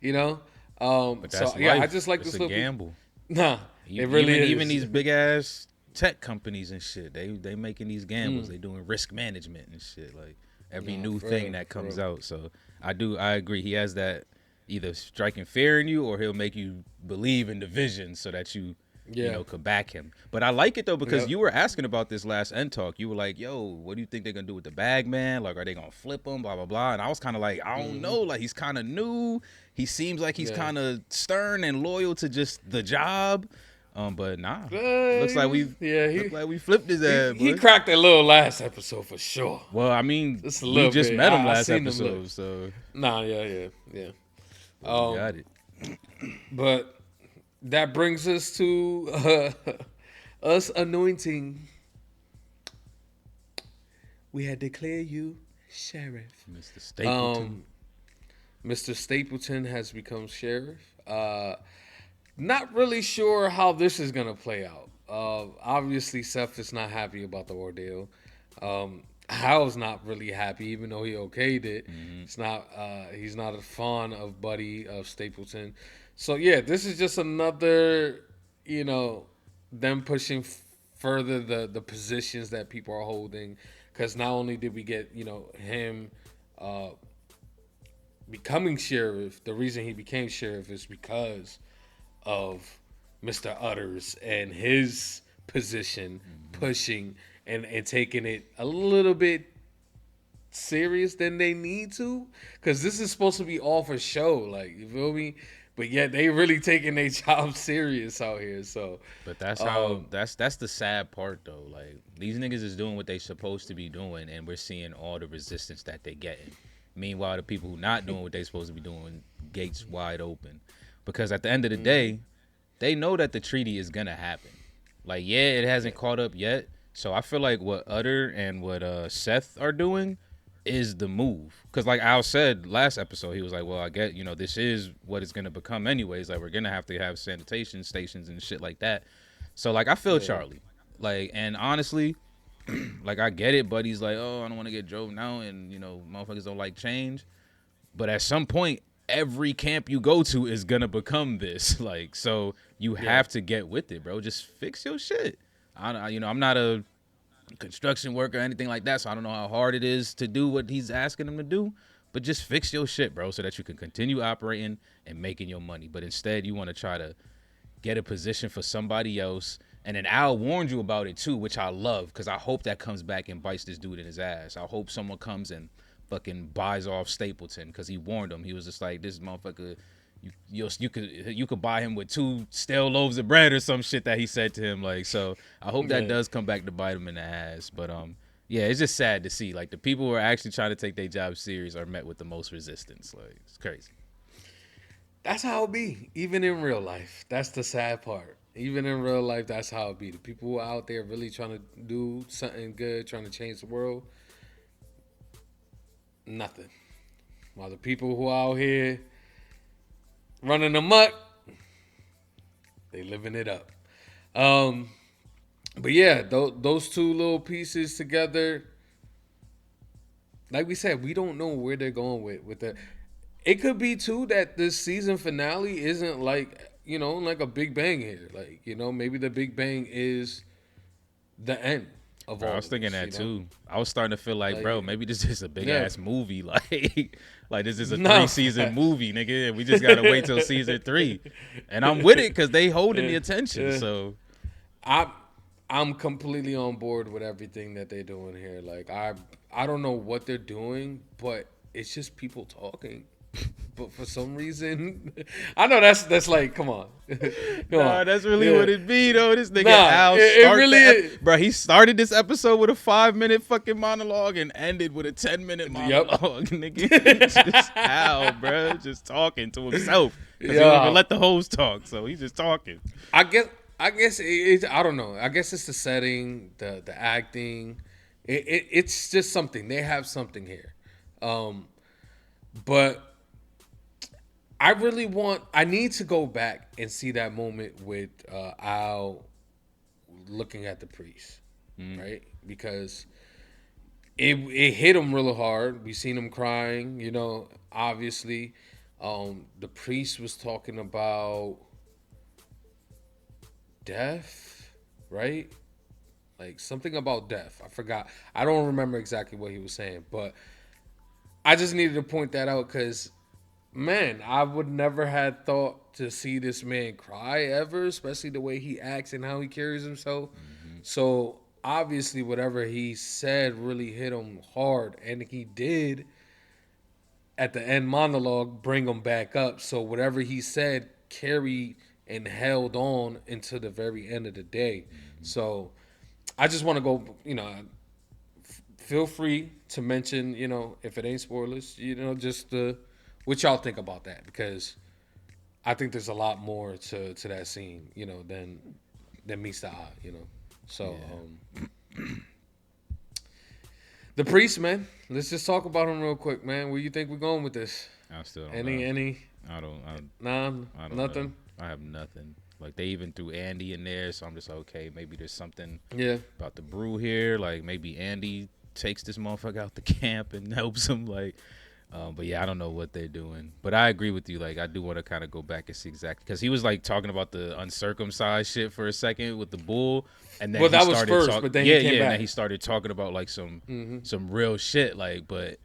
Speaker 3: Yeah. But that's
Speaker 2: so yeah,
Speaker 3: life.
Speaker 2: I just like
Speaker 3: it's
Speaker 2: this
Speaker 3: a
Speaker 2: little
Speaker 3: gamble.
Speaker 2: Nah, it really is.
Speaker 3: Even these big ass tech companies and shit, they making these gambles.
Speaker 2: Mm.
Speaker 3: They doing risk management and shit. Like every
Speaker 2: Nah,
Speaker 3: new
Speaker 2: for
Speaker 3: thing
Speaker 2: real,
Speaker 3: that
Speaker 2: for
Speaker 3: comes
Speaker 2: real.
Speaker 3: out. So I agree. He has that either striking fear in you or he'll make you believe in the vision so that you
Speaker 2: Yeah.
Speaker 3: could back him. But I like it though because
Speaker 2: Yep.
Speaker 3: you were asking about this last end talk. You were like, "Yo, what do you think they're gonna do with the bag man? Like, are they gonna flip him? Blah blah blah." And I was kind of like, "I don't know. Like, he's kind of new. He seems like he's
Speaker 2: Yeah.
Speaker 3: kind of stern and loyal to just the job." But nah, looks like we flipped his ass.
Speaker 2: He
Speaker 3: boy.
Speaker 2: cracked that little last episode for sure.
Speaker 3: Well, I mean,
Speaker 2: Just a
Speaker 3: we
Speaker 2: little
Speaker 3: just
Speaker 2: bit.
Speaker 3: met him
Speaker 2: I
Speaker 3: last
Speaker 2: seen him
Speaker 3: episode,
Speaker 2: look.
Speaker 3: so
Speaker 2: Nah, yeah.
Speaker 3: well, we got it.
Speaker 2: But that brings us to us anointing. We had declared you sheriff.
Speaker 3: Mr. Stapleton.
Speaker 2: Mr. Stapleton has become sheriff. Not really sure how this is gonna play out. Obviously, Seth is not happy about the ordeal. Hal's not really happy, even though he okayed it. It's not. He's not a fan of Buddy of Stapleton. So yeah, this is just another, them pushing further the positions that people are holding. Because not only did we get him becoming sheriff, the reason he became sheriff is because of Mr. Utters and his position pushing and taking it a little bit serious than they need to, because this is supposed to be all for show, like, you feel me? But yet they really taking their job serious out here. So,
Speaker 3: but that's how that's the sad part though. Like, these niggas is doing what they supposed to be doing, and we're seeing all the resistance that they getting. Meanwhile, the people who not doing what they supposed to be doing, gates wide open, because at the end of the day, they know that the treaty is gonna happen. Like, yeah, it hasn't caught up yet. So I feel like what Utter and what Seth are doing is the move. Because like Al said last episode, he was like, well, I get, this is what it's going to become anyways. Like, we're going to have sanitation stations and shit like that. So, like, I feel Charlie. Like, and honestly, like, I get it. Buddy's like, oh, I don't want to get drove now. And, motherfuckers don't like change. But at some point, every camp you go to is going to become this. Like, so you have to get with it, bro. Just fix your shit. I'm not a construction worker or anything like that, so I don't know how hard it is to do what he's asking them to do, but just fix your shit, bro, so that you can continue operating and making your money. But instead, you want to try to get a position for somebody else. And then Al warned you about it too, which I love, because I hope that comes back and bites this dude in his ass. I hope someone comes and fucking buys off Stapleton, because he warned him. He was just like, this motherfucker, you could buy him with 2 stale loaves of bread or some shit that he said to him. Like, so I hope that does come back to bite him in the ass. But yeah, it's just sad to see, like, the people who are actually trying to take their job serious are met with the most resistance. Like, it's crazy.
Speaker 2: That's how it be, even in real life. That's the sad part. Even in real life, that's how it be. The people who are out there really trying to do something good, trying to change the world, nothing. While the people who are out here running amok, they living it up. But yeah, those two little pieces together, like we said, we don't know where they're going with that. It could be too that this season finale isn't like a Big Bang here. Like, maybe the Big Bang is the end of all.
Speaker 3: I was thinking that too. I was starting to feel like, bro, maybe this is a big ass movie. Like this is a 3-season movie, nigga. And we just gotta wait till season 3. And I'm with it because they holding the attention.
Speaker 2: Yeah.
Speaker 3: So
Speaker 2: I'm completely on board with everything that they're doing here. Like, I don't know what they're doing, but it's just people talking. But for some reason, I know that's like, come on.
Speaker 3: That's really what it be, though. This nigga Al
Speaker 2: it really is.
Speaker 3: Bro, he started this episode with a 5-minute fucking monologue and ended with a 10-minute monologue. Nigga, just Al, bro, just talking to himself. Because he don't even let the host talk, so he's just talking.
Speaker 2: I guess it's, I don't know. I guess it's the setting, the acting. It's just something. They have something here. But I need to go back and see that moment with Al looking at the priest, right? Because it hit him really hard. We seen him crying, obviously. The priest was talking about death, right? Like something about death. I forgot. I don't remember exactly what he was saying, but I just needed to point that out because, man, I would never had thought to see this man cry ever, especially the way he acts and how he carries himself. So obviously, whatever he said really hit him hard, and he did at the end monologue bring him back up. So whatever he said carried and held on into the very end of the day. So I just want to go, feel free to mention, if it ain't spoilers, just what y'all think about that, because I think there's a lot more to that scene, than meets the eye, So the priest, man. Let's just talk about him real quick, man. Where you think we're going with this?
Speaker 3: I still don't
Speaker 2: any?
Speaker 3: I don't
Speaker 2: Nothing.
Speaker 3: know. I have nothing. Like they even threw Andy in there, so I'm just like, okay, maybe there's something about the brew here. Like maybe Andy takes this motherfucker out the camp and helps him. Like, but yeah, I don't know what they're doing. But I agree with you. Like I do want to kind of go back and see exactly, because he was like talking about the uncircumcised shit for a second with the bull, and then
Speaker 2: that was first, but then he came back.
Speaker 3: And then he started talking about like some real shit. Like, but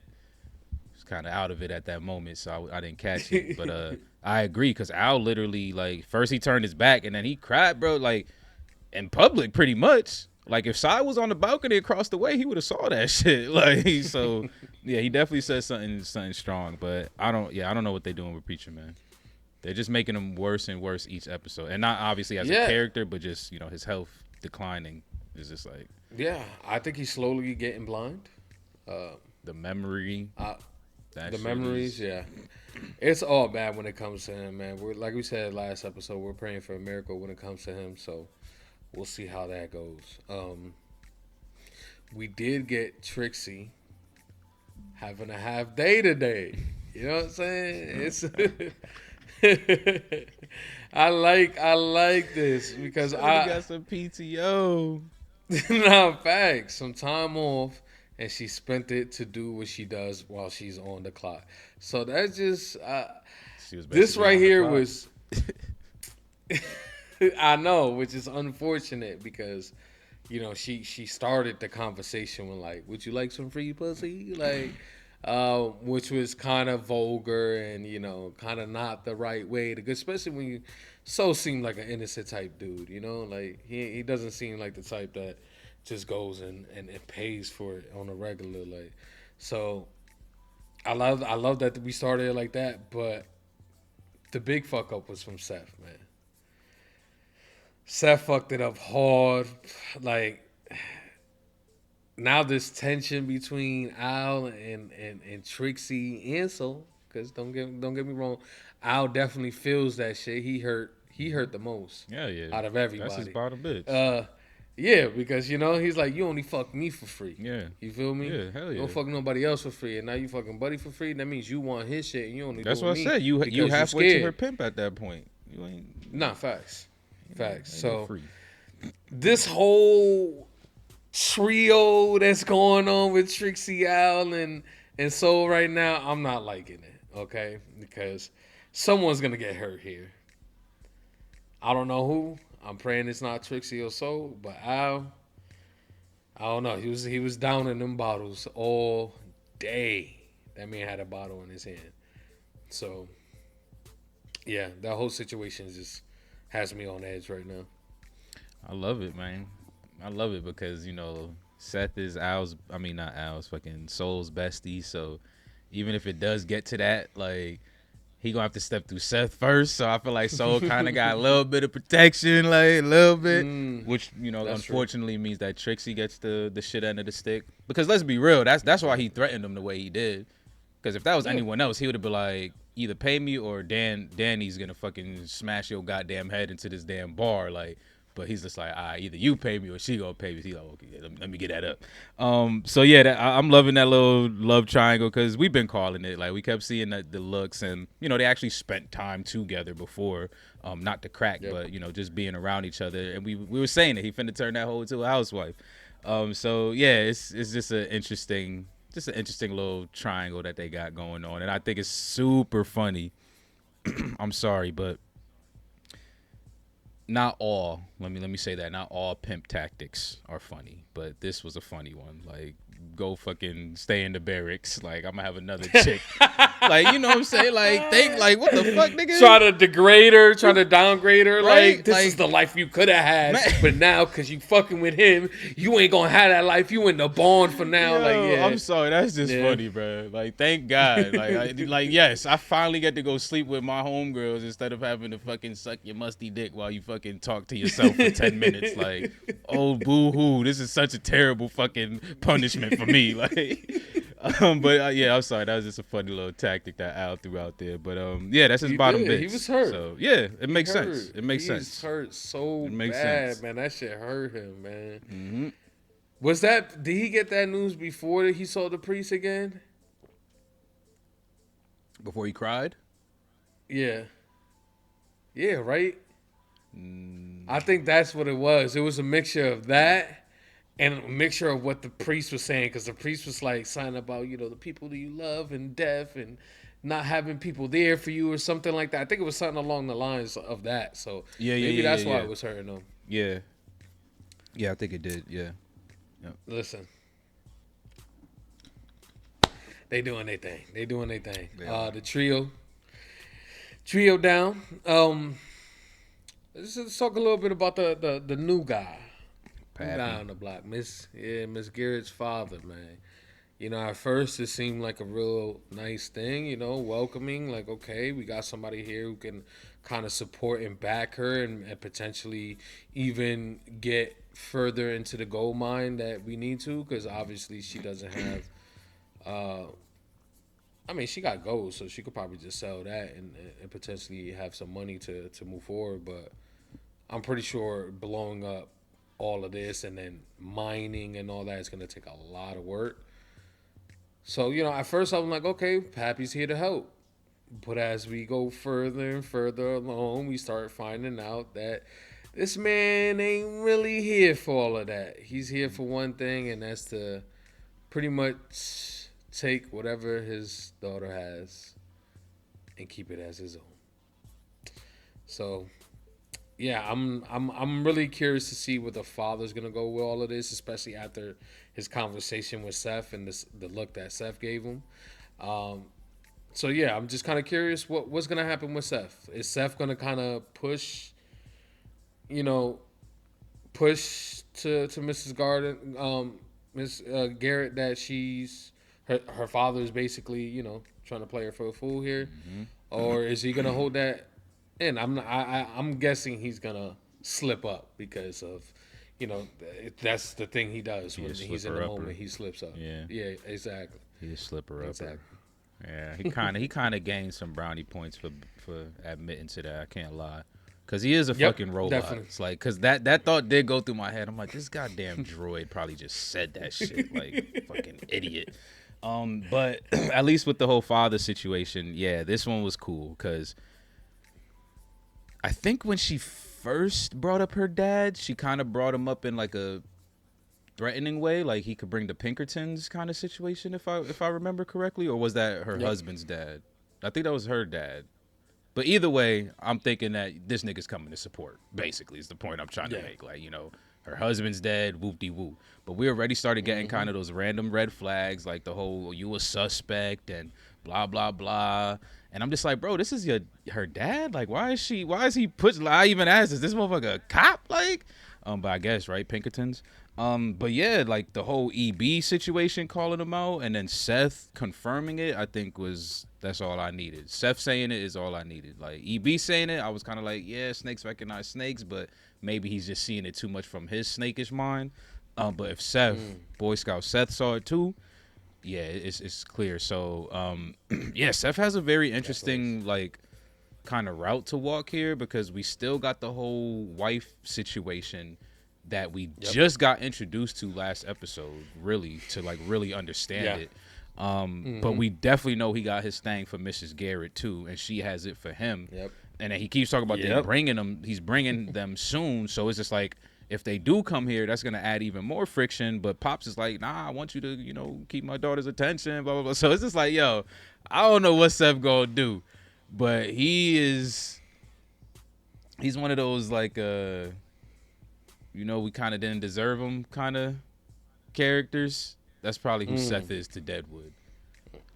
Speaker 3: kind of out of it at that moment, so I didn't catch it. But I agree, because Al literally, like, first he turned his back and then he cried, bro, like in public pretty much. Like if Sai was on the balcony across the way, he would have saw that shit. Like, so yeah, he definitely said something strong. But I don't know what they're doing with Preacher, man. They're just making him worse and worse each episode, and not obviously as a character, but just his health declining is just like
Speaker 2: I think he's slowly getting blind.
Speaker 3: The memory.
Speaker 2: The memories, it's all bad when it comes to him, man. We're, like we said last episode, we're praying for a miracle when it comes to him, so we'll see how that goes. We did get Trixie having a half day today. You know what I'm saying? It's I like this because I
Speaker 3: got some PTO.
Speaker 2: Nah, facts. Some time off. And she spent it to do what she does while she's on the clock. So that's just this right here was I know, which is unfortunate because she started the conversation with like, would you like some free pussy? Like which was kind of vulgar and kind of not the right way to go, especially when you seem like an innocent type dude, like he doesn't seem like the type that just goes and pays for it on a regular, like. So I love that we started it like that, but the big fuck up was from Seth, man. Seth fucked it up hard. Like now this tension between Al and Trixie and Soul, because don't get me wrong, Al definitely feels that shit. He hurt the most. Out of everybody.
Speaker 3: That's his bottom bitch.
Speaker 2: Yeah, because he's like, you only fuck me for free.
Speaker 3: Yeah.
Speaker 2: You feel me?
Speaker 3: Yeah, hell yeah.
Speaker 2: You don't fuck nobody else for free, and now you fucking Buddy for free. That means you want his shit, and you only.
Speaker 3: That's
Speaker 2: do
Speaker 3: what I said. You halfway to her pimp at that point. You ain't.
Speaker 2: Nah, facts. So free. This whole trio that's going on with Trixie, Al, and Soul right now, I'm not liking it. Okay, because someone's gonna get hurt here. I don't know who. I'm praying it's not Trixie or Soul, but Al, I don't know. He was down in them bottles all day. That man had a bottle in his hand. So, yeah, that whole situation just has me on edge right now.
Speaker 3: I love it, man. I love it because, Seth is fucking Soul's bestie. So, even if it does get to that, like, he gonna have to step through Seth first, so I feel like Soul kind of got a little bit of protection, like a little bit, which unfortunately means that Trixie gets the shit end of the stick. Because let's be real, that's why he threatened him the way he did. Because if that was anyone else, he would have been like, either pay me or Danny's gonna fucking smash your goddamn head into this damn bar, like. But he's just like, either you pay me or she gonna pay me. He's like, okay, let me get that up. So yeah, I'm loving that little love triangle because we've been calling it. Like we kept seeing the looks, and they actually spent time together before, not to crack, but just being around each other. And we were saying that he finna turn that hoe into a housewife. So yeah, it's just an interesting little triangle that they got going on, and I think it's super funny I'm sorry, but not all. Let me say that. Not all pimp tactics are funny, but this was a funny one. Like, go fucking stay in the barracks. Like, I'm gonna have another chick. Like, you know what I'm saying? Like, think like, what the fuck, nigga?
Speaker 2: Try to degrade her, try to downgrade her.
Speaker 3: Right?
Speaker 2: Like, this is the life you could have had, but now because you fucking with him, you ain't gonna have that life. You in the bond for now.
Speaker 3: Yo,
Speaker 2: like, yeah,
Speaker 3: I'm sorry, that's just funny, bro. Like, thank God. Like, yes, I finally get to go sleep with my homegirls instead of having to fucking suck your musty dick while you fucking talk to yourself for 10 minutes. Like, oh, boo-hoo, this is such a terrible fucking punishment for me. Like, but yeah, I'm sorry, that was just a funny little tactic that Al threw out there. But yeah, that's his bottom bits.
Speaker 2: He was hurt.
Speaker 3: So yeah, it makes sense. It makes sense.
Speaker 2: He's hurt so
Speaker 3: It makes
Speaker 2: bad,
Speaker 3: sense.
Speaker 2: man. That shit hurt him, man.
Speaker 3: Mm-hmm.
Speaker 2: Did he get that news before he saw the priest again?
Speaker 3: Before he cried?
Speaker 2: Yeah. Yeah, right? I think that's what it was. It was a mixture of that and a mixture of what the priest was saying, because the priest was like signing about, you know, the people that you love and death and not having people there for you or something like that. I think it was something along the lines of that. So maybe that's why it was hurting him.
Speaker 3: Yeah. Yeah, I think it did. Yeah. Yep.
Speaker 2: Listen. They doing their thing. The trio down. Let's talk a little bit about the new guy. New guy on the block. Miss Garrett's father, man. You know, at first it seemed like a real nice thing, you know, welcoming, like, okay, we got somebody here who can kind of support and back her and potentially even get further into the gold mine that we need to, because obviously she doesn't have I mean, she got gold, so she could probably just sell that and potentially have some money to move forward. But I'm pretty sure blowing up all of this and then mining and all that is going to take a lot of work. So, you know, at first I was like, okay, Pappy's here to help. But as we go further and further along, we start finding out that this man ain't really here for all of that. He's here for one thing, and that's to pretty much take whatever his daughter has and keep it as his own. So, yeah, I'm really curious to see where the father's gonna go with all of this, especially after his conversation with Seth and the look that Seth gave him. So yeah, I'm just kind of curious what's gonna happen with Seth. Is Seth gonna kind of push to Mrs. Miss Garrett that she's her father is basically, you know, trying to play her for a fool here, or is he gonna hold that in? I'm guessing he's gonna slip up because of, you know, that's the thing he does when he's in the moment. He slips up. Yeah, exactly.
Speaker 3: He's a slipper upper.
Speaker 2: Exactly.
Speaker 3: Yeah, he kind of gained some brownie points for admitting to that. I can't lie, because he is a fucking robot.
Speaker 2: Definitely.
Speaker 3: It's like, because that thought did go through my head. I'm like, this goddamn droid probably just said that shit, like, fucking idiot. But at least with the whole father situation, yeah, this one was cool, because I think when she first brought up her dad, she kind of brought him up in like a threatening way, like he could bring the Pinkertons kind of situation, if I remember correctly, or was that her husband's dad? I think that was her dad. But either way, I'm thinking that this nigga's coming to support, basically, is the point I'm trying to make. Like, you know, her husband's dead, whoop-de-whoop. But we already started getting kind of those random red flags, like the whole, you a suspect and blah, blah, blah. And I'm just like, bro, this is her dad? Like, why is he put, I even asked, is this motherfucker a cop? Like, but I guess, right, Pinkertons? But yeah, like the whole EB situation, calling him out, and then Seth confirming it, I think that's all I needed. Seth saying it is all I needed. Like, EB saying it, I was kind of like, yeah, snakes recognize snakes, but maybe he's just seeing it too much from his snakish mind. But if Seth, Boy Scout Seth saw it too, yeah, it's clear. So, yeah, Seth has a very interesting, like, kind of route to walk here, because we still got the whole wife situation that we just got introduced to last episode, really, to like really understand it. But we definitely know he got his thing for Mrs. Garrett too, and she has it for him. And then he keeps talking about he's bringing them soon. So it's just like, if they do come here, that's gonna add even more friction. But Pops is like, nah, I want you to, you know, keep my daughter's attention, blah blah blah. So it's just like, yo, I don't know what Seth gonna do. But he's one of those like we kind of didn't deserve him kind of characters. That's probably who Seth is to Deadwood.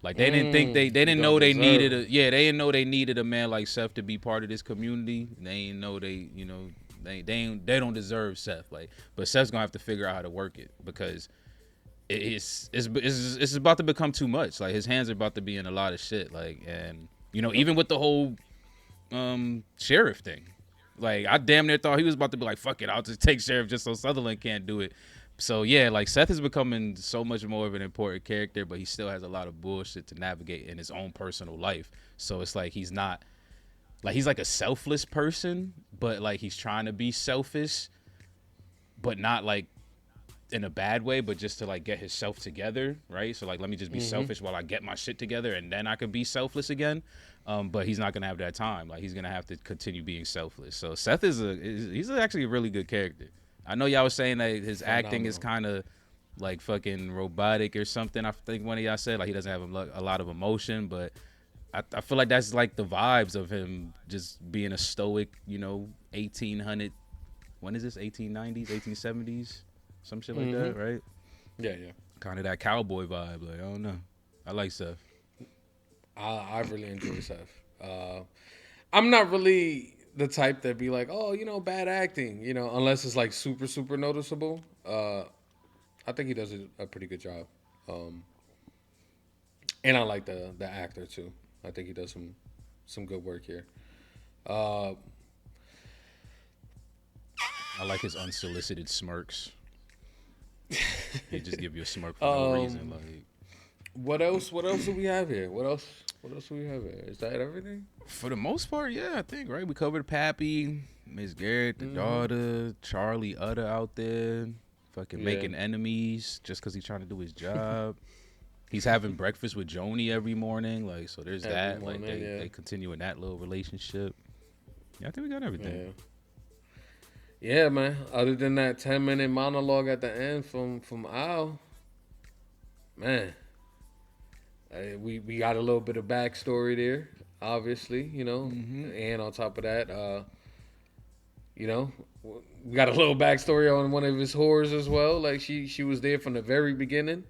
Speaker 3: Like they didn't think they didn't know they needed they didn't know they needed a man like Seth to be part of this community. They didn't know they don't deserve Seth. Like, but Seth's gonna have to figure out how to work it because it's about to become too much. Like his hands are about to be in a lot of shit. Like, and even with the whole sheriff thing, like I damn near thought he was about to be like, fuck it, I'll just take sheriff just so Sutherland can't do it. So yeah, like Seth is becoming so much more of an important character, but he still has a lot of bullshit to navigate in his own personal life. So it's like he's not like he's like a selfless person, but like he's trying to be selfish, but not like in a bad way, but just to like get himself together, right? So like let me just be selfish while I get my shit together, and then I could be selfless again. But he's not gonna have that time. Like he's gonna have to continue being selfless. So Seth he's actually a really good character. I know y'all was saying that his acting is kind of like fucking robotic or something. I think one of y'all said like he doesn't have a lot of emotion, but I feel like that's like the vibes of him just being a stoic, 1800. When is this? 1890s, 1870s, some shit like that, right?
Speaker 2: Yeah.
Speaker 3: Kind of that cowboy vibe. Like I don't know. I like Seth.
Speaker 2: I really enjoy Seth. I'm not really the type that be like, oh, bad acting, unless it's like super, super noticeable. I think he does a pretty good job. And I like the actor too. I think he does some good work here.
Speaker 3: I like his unsolicited smirks. He just give you a smirk for no reason. Like,
Speaker 2: what else do we have here? What else do we have here? Is that everything?
Speaker 3: For the most part, yeah, I think, right? We covered Pappy, Miss Garrett, the daughter, Charlie Utter out there, fucking making enemies just because he's trying to do his job. He's having breakfast with Joni every morning, like, so there's that. Morning, like, they continue in that little relationship. Yeah, I think we got everything.
Speaker 2: Yeah, man. Other than that 10-minute monologue at the end from Al, man. We got a little bit of backstory there, obviously, and on top of that, we got a little backstory on one of his whores as well. Like she was there from the very beginning.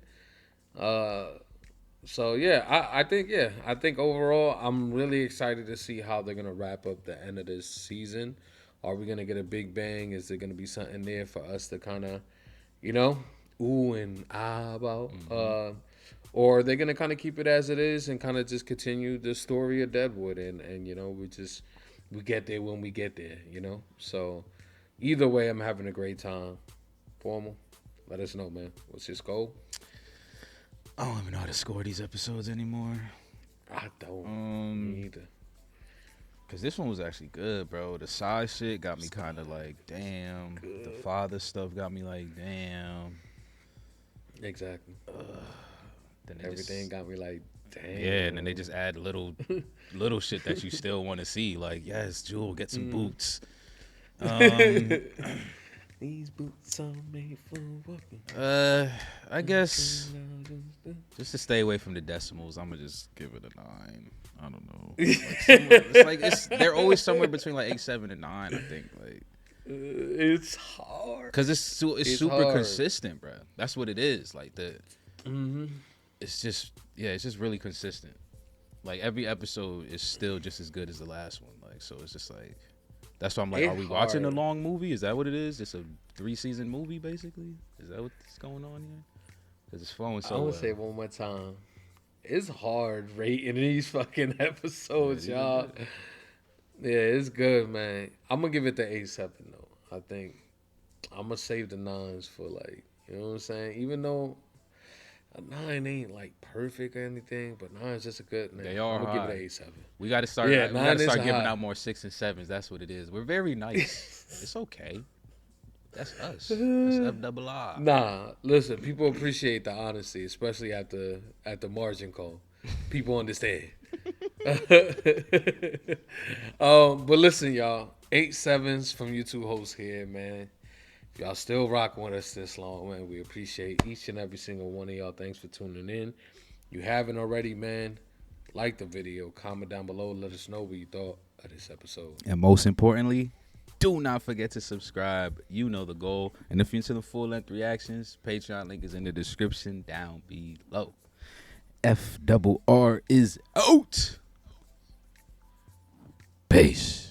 Speaker 2: So yeah, I think overall I'm really excited to see how they're gonna wrap up the end of this season. Are we gonna get a big bang? Is there gonna be something there for us to kind of, ooh and ah about? Or are they going to kind of keep it as it is and kind of just continue the story of Deadwood and we get there when we get there, So either way, I'm having a great time. Formal, let us know, man. What's your goal?
Speaker 3: I don't even know how to score these episodes anymore.
Speaker 2: I don't either.
Speaker 3: Because this one was actually good, bro. The side shit got me kind of like, damn. Good. The father stuff got me like, damn.
Speaker 2: Exactly.
Speaker 3: Then
Speaker 2: everything got me like, damn.
Speaker 3: Yeah, and then they just add little shit that you still want to see. Like, yes, Jewel, get some boots.
Speaker 2: These boots are made for walking.
Speaker 3: I guess just to stay away from the decimals, I'm gonna just give it a 9. I don't know. They're always somewhere between like 8, 7, and 9. I think like
Speaker 2: it's hard
Speaker 3: because it's super
Speaker 2: hard.
Speaker 3: Consistent, bro. That's what it is. Like it's just really consistent. Like every episode is still just as good as the last one. Like so, it's just like that's why I'm like, are we watching a long movie? Is that what it is? It's a 3-season movie, basically. Is that what's going on here? Because it's flowing so well.
Speaker 2: I want to say it one more time. It's hard rating these fucking episodes, y'all. Yeah, it's good, man. I'm gonna give it the 8-7 though. I think I'm gonna save the 9s for like, you know what I'm saying? Even though a 9 ain't like perfect or anything, but 9 is just a good. Man,
Speaker 3: they are.
Speaker 2: I'm gonna
Speaker 3: high.
Speaker 2: give it an 8-7.
Speaker 3: We got to start.
Speaker 2: Yeah,
Speaker 3: we got to start giving
Speaker 2: high.
Speaker 3: out more 6 and 7s. That's what it is. We're very nice. It's okay. That's us. That's FRR.
Speaker 2: Nah, listen. People appreciate the honesty, especially at the margin call. People understand. But listen, y'all. 8 7s from you two hosts here, man. If y'all still rocking with us this long, man, we appreciate each and every single one of y'all. Thanks for tuning in. You haven't already, man. like the video, comment down below, let us know what you thought of this episode.
Speaker 3: And most importantly, do not forget to subscribe. You know the goal. And if you're into the full-length reactions, Patreon link is in the description down below. FRR is out. Peace.